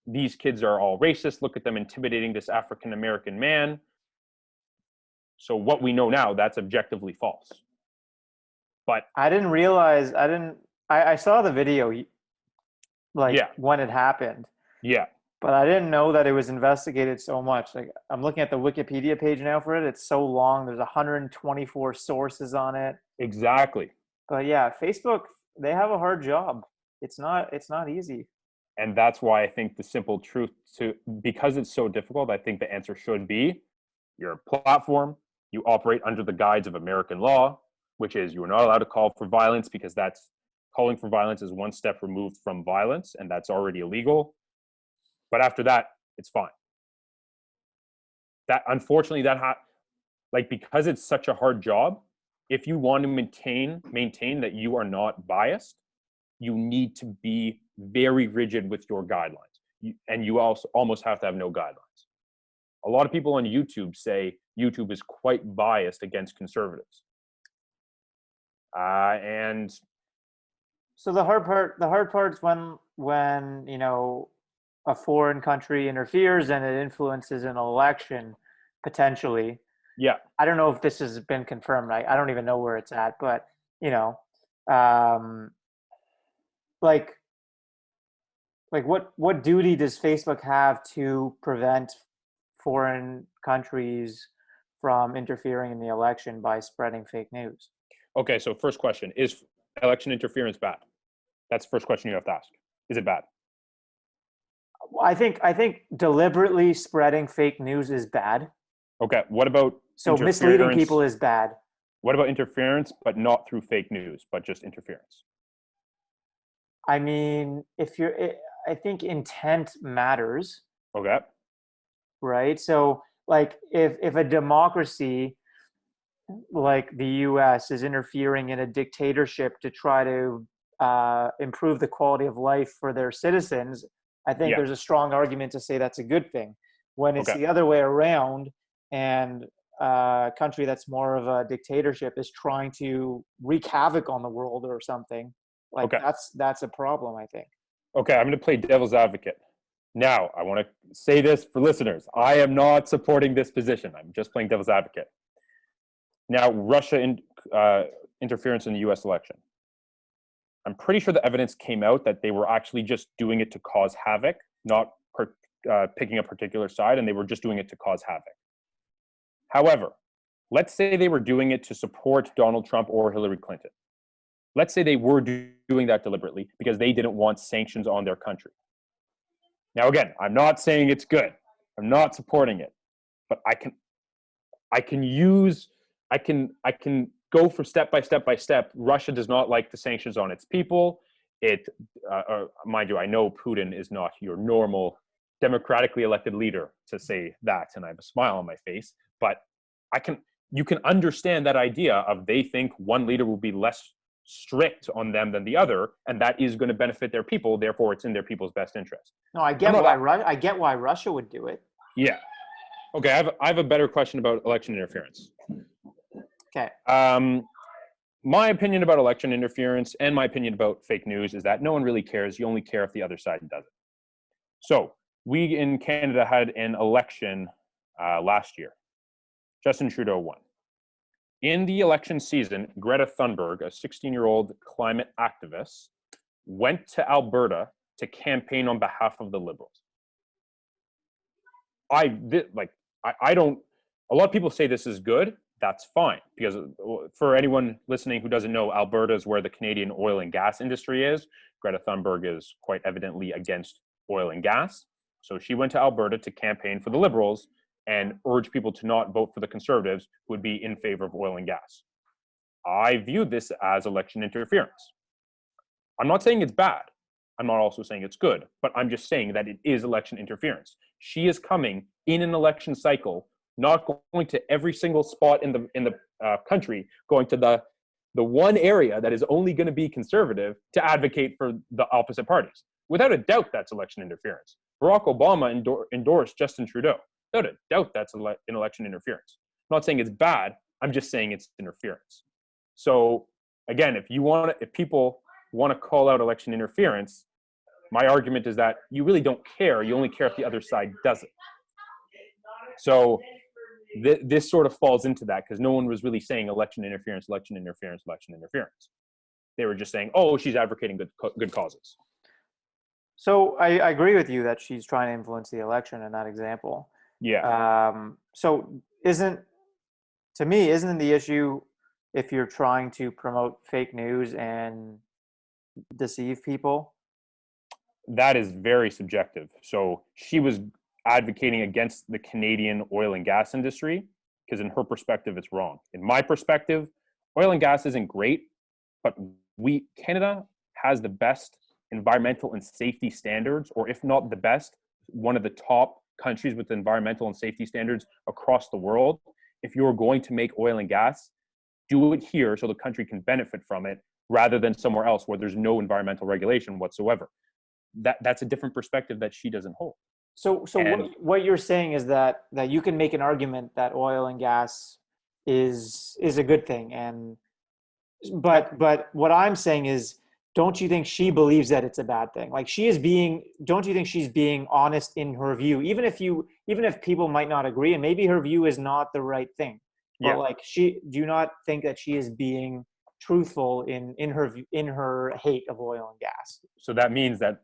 these kids are all racist, look at them intimidating this African American man. So what we know now, that's objectively false. But
I didn't realize, I saw the video like
yeah,
when it happened,
yeah,
but I didn't know that it was investigated so much. Like I'm looking at the Wikipedia page now for it. It's so long. There's 124 sources on it.
exactly.
But yeah, Facebook, they have a hard job. It's not easy.
And that's why I think the simple truth, because it's so difficult, I think the answer should be, you're a platform, You operate under the guise of American law, which is you are not allowed to call for violence because that's calling for violence is one step removed from violence, and that's already illegal. But after that, it's fine. That unfortunately like because it's such a hard job, if you want to maintain that you are not biased, you need to be very rigid with your guidelines. And you also almost have to have no guidelines. A lot of people on YouTube say YouTube is quite biased against conservatives. And
So the hard part's when a foreign country interferes and it influences an election potentially.
yeah,
I don't know if this has been confirmed. I don't even know where it's at, but you know, um, like what duty does Facebook have to prevent foreign countries from interfering in the election by spreading fake news?
okay, so first question, is election interference bad? That's the first question you have to ask. Is it bad?
I think deliberately spreading fake news is bad.
Okay, what about
So misleading
interference?
people is bad.
What about interference, but not through fake news, but just interference?
I mean, I think intent matters,
Okay,
right? So, like, if a democracy like the U.S. is interfering in a dictatorship to try to improve the quality of life for their citizens, I think
yeah,
there's a strong argument to say that's a good thing. When it's
okay,
the other way around, and a country that's more of a dictatorship is trying to wreak havoc on the world or something, like
okay,
that's a problem, I think.
okay. I'm going to play devil's advocate. Now, I want to say this for listeners. I am not supporting this position. I'm just playing devil's advocate. Now, interference in the U.S. election. I'm pretty sure the evidence came out that they were actually just doing it to cause havoc, not picking a particular side, and they were just doing it to cause havoc. However, let's say they were doing it to support Donald Trump or Hillary Clinton. Let's say they were doing that deliberately because they didn't want sanctions on their country. Now, again, I'm not saying it's good. I'm not supporting it, but I can go for step by step by step. Russia does not like the sanctions on its people. Mind you, I know Putin is not your normal democratically elected leader to say that, and I have a smile on my face. But you can understand that idea of they think one leader will be less strict on them than the other, and that is going to benefit their people. Therefore, it's in their people's best interest.
No, I
I'm
get
not.
why I get why Russia would do it.
Yeah. Okay. I have a better question about election interference.
Okay.
My opinion about election interference and my opinion about fake news is that no one really cares. You only care if the other side does it. So we in Canada had an election last year. Justin Trudeau won. In the election season, Greta Thunberg, a 16-year-old climate activist, went to Alberta to campaign on behalf of the Liberals. I don't. A lot of people say this is good. That's fine, because for anyone listening who doesn't know, Alberta is where the Canadian oil and gas industry is. Greta Thunberg is quite evidently against oil and gas. So she went to Alberta to campaign for the Liberals and urge people to not vote for the Conservatives who would be in favor of oil and gas. I view this as election interference. I'm not saying it's bad. I'm not also saying it's good, but I'm just saying that it is election interference. She is coming in an election cycle, not going to every single spot in the country, going to the one area that is only going to be conservative to advocate for the opposite parties. Without a doubt, that's election interference. Barack Obama endorsed Justin Trudeau. Without a doubt, that's an election interference. I'm not saying it's bad. I'm just saying it's interference. So again, if people want to call out election interference, my argument is that you really don't care. You only care if the other side does it. So this sort of falls into that because no one was really saying election interference, election interference, election interference. They were just saying, oh, she's advocating good causes.
So I agree with you that she's trying to influence the election in that example.
Yeah.
So isn't the issue if you're trying to promote fake news and deceive people?
That is very subjective. So she was advocating against the Canadian oil and gas industry because in her perspective, it's wrong. In my perspective, oil and gas isn't great, but Canada has the best environmental and safety standards, or if not the best, one of the top countries with environmental and safety standards across the world. If you're going to make oil and gas, do it here so the country can benefit from it rather than somewhere else where there's no environmental regulation whatsoever. That's a different perspective that she doesn't hold.
So what you're saying is that you can make an argument that oil and gas is a good thing, and but what I'm saying is, don't you think she believes that it's a bad thing? Like, don't you think she's being honest in her view, even if people might not agree, and maybe her view is not the right thing, but
Yeah.
like, do you not think that she is being truthful in her hate of oil and gas?
So that means that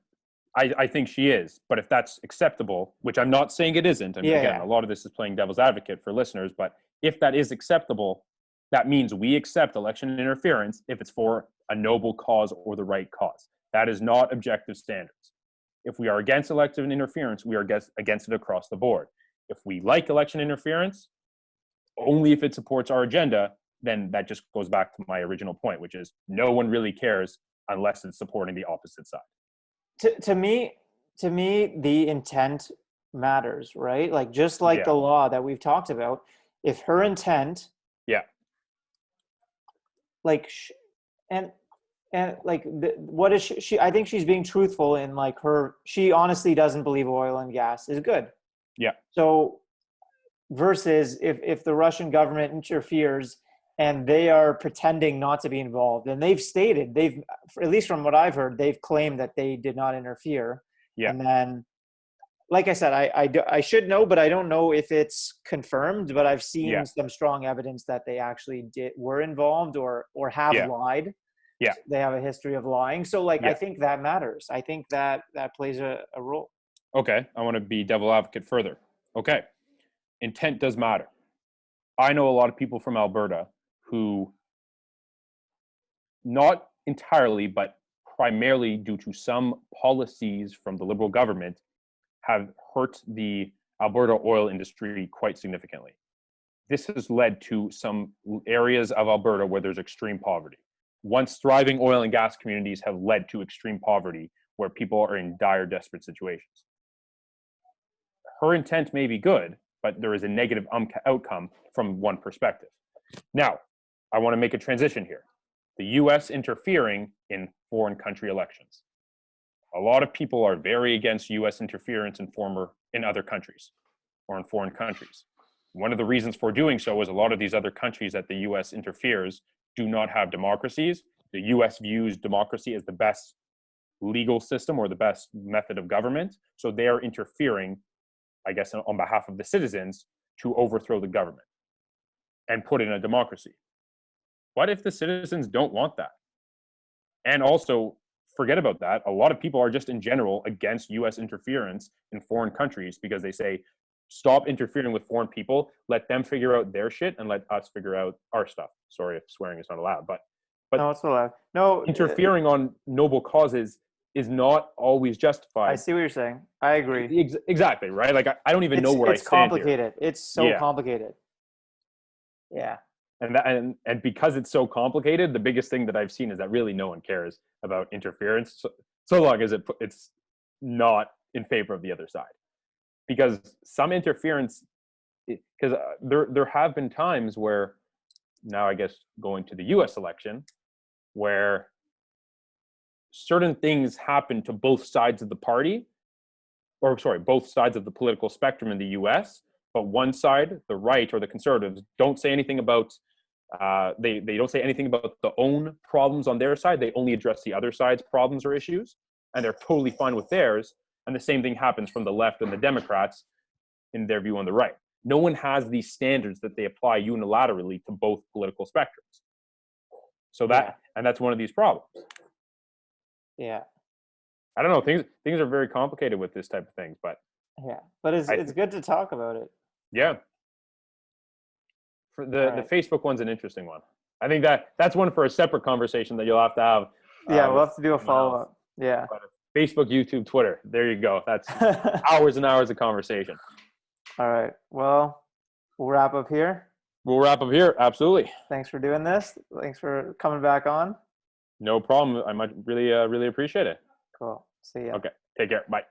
I think she is, but if that's acceptable, which I'm not saying it isn't, and again, a lot of this is playing devil's advocate for listeners, but if that is acceptable, that means we accept election interference if it's for a noble cause or the right cause. That is not objective standards. If we are against election interference, we are against it across the board. If we like election interference, only if it supports our agenda, then that just goes back to my original point, which is no one really cares unless it's supporting the opposite side.
To me, the intent matters, right? Like, just like the law that we've talked about, if her intent, like, and like, what is she? I think she's being truthful in, like, she honestly doesn't believe oil and gas is good.
Yeah.
So versus if the Russian government interferes and they are pretending not to be involved, and they've at least from what I've heard, they've claimed that they did not interfere.
Yeah.
And then, like I said, I should know, but I don't know if it's confirmed, but I've seen some strong evidence that they actually were involved or have lied.
Yeah.
They have a history of lying. So, like, I think that matters. I think that plays a role.
Okay. I want to be devil advocate further. Okay. Intent does matter. I know a lot of people from Alberta who, not entirely, but primarily due to some policies from the Liberal government, have hurt the Alberta oil industry quite significantly. This has led to some areas of Alberta where there's extreme poverty. Once thriving oil and gas communities have led to extreme poverty where people are in dire, desperate situations. Her intent may be good, but there is a negative outcome from one perspective. Now, I want to make a transition here. The US interfering in foreign country elections. A lot of people are very against US interference in other countries or in foreign countries. One of the reasons for doing so is a lot of these other countries that the US interferes do not have democracies. The US views democracy as the best legal system or the best method of government. So they are interfering, I guess, on behalf of the citizens to overthrow the government and put in a democracy. What if the citizens don't want that? And also, forget about that. A lot of people are just in general against US interference in foreign countries because they say, stop interfering with foreign people, let them figure out their shit and let us figure out our stuff. Sorry if swearing is not allowed, but
no, it's allowed. No,
interfering on noble causes is not always justified.
I see what you're saying. I agree.
Exactly, right? Like, I don't even know where I stand
complicated. Here. It's so complicated. Yeah.
And because it's so complicated, the biggest thing that I've seen is that really no one cares about interference so long as it's not in favor of the other side. Because some interference, because there have been times where, now I guess going to the US election, where certain things happen to both sides of the party, both sides of the political spectrum in the US, but one side, the right or the conservatives, don't say anything about they don't say anything about the own problems on their side. They only address the other side's problems or issues, and they're totally fine with theirs. And the same thing happens from the left and the Democrats in their view on the right. No one has these standards that they apply unilaterally to both political spectrums. So that's one of these problems.
Yeah.
I don't know. Things are very complicated with this type of things, but
it's good to talk about it.
Yeah. For the Facebook one's an interesting one. I think that's one for a separate conversation that you'll have to have.
We'll have to do a follow-up. Yeah.
Facebook, YouTube, Twitter. There you go. That's hours and hours of conversation.
All right. Well, we'll wrap up here.
We'll wrap up here. Absolutely.
Thanks for doing this. Thanks for coming back on.
No problem. I might really appreciate it.
Cool. See ya.
Okay. Take care. Bye.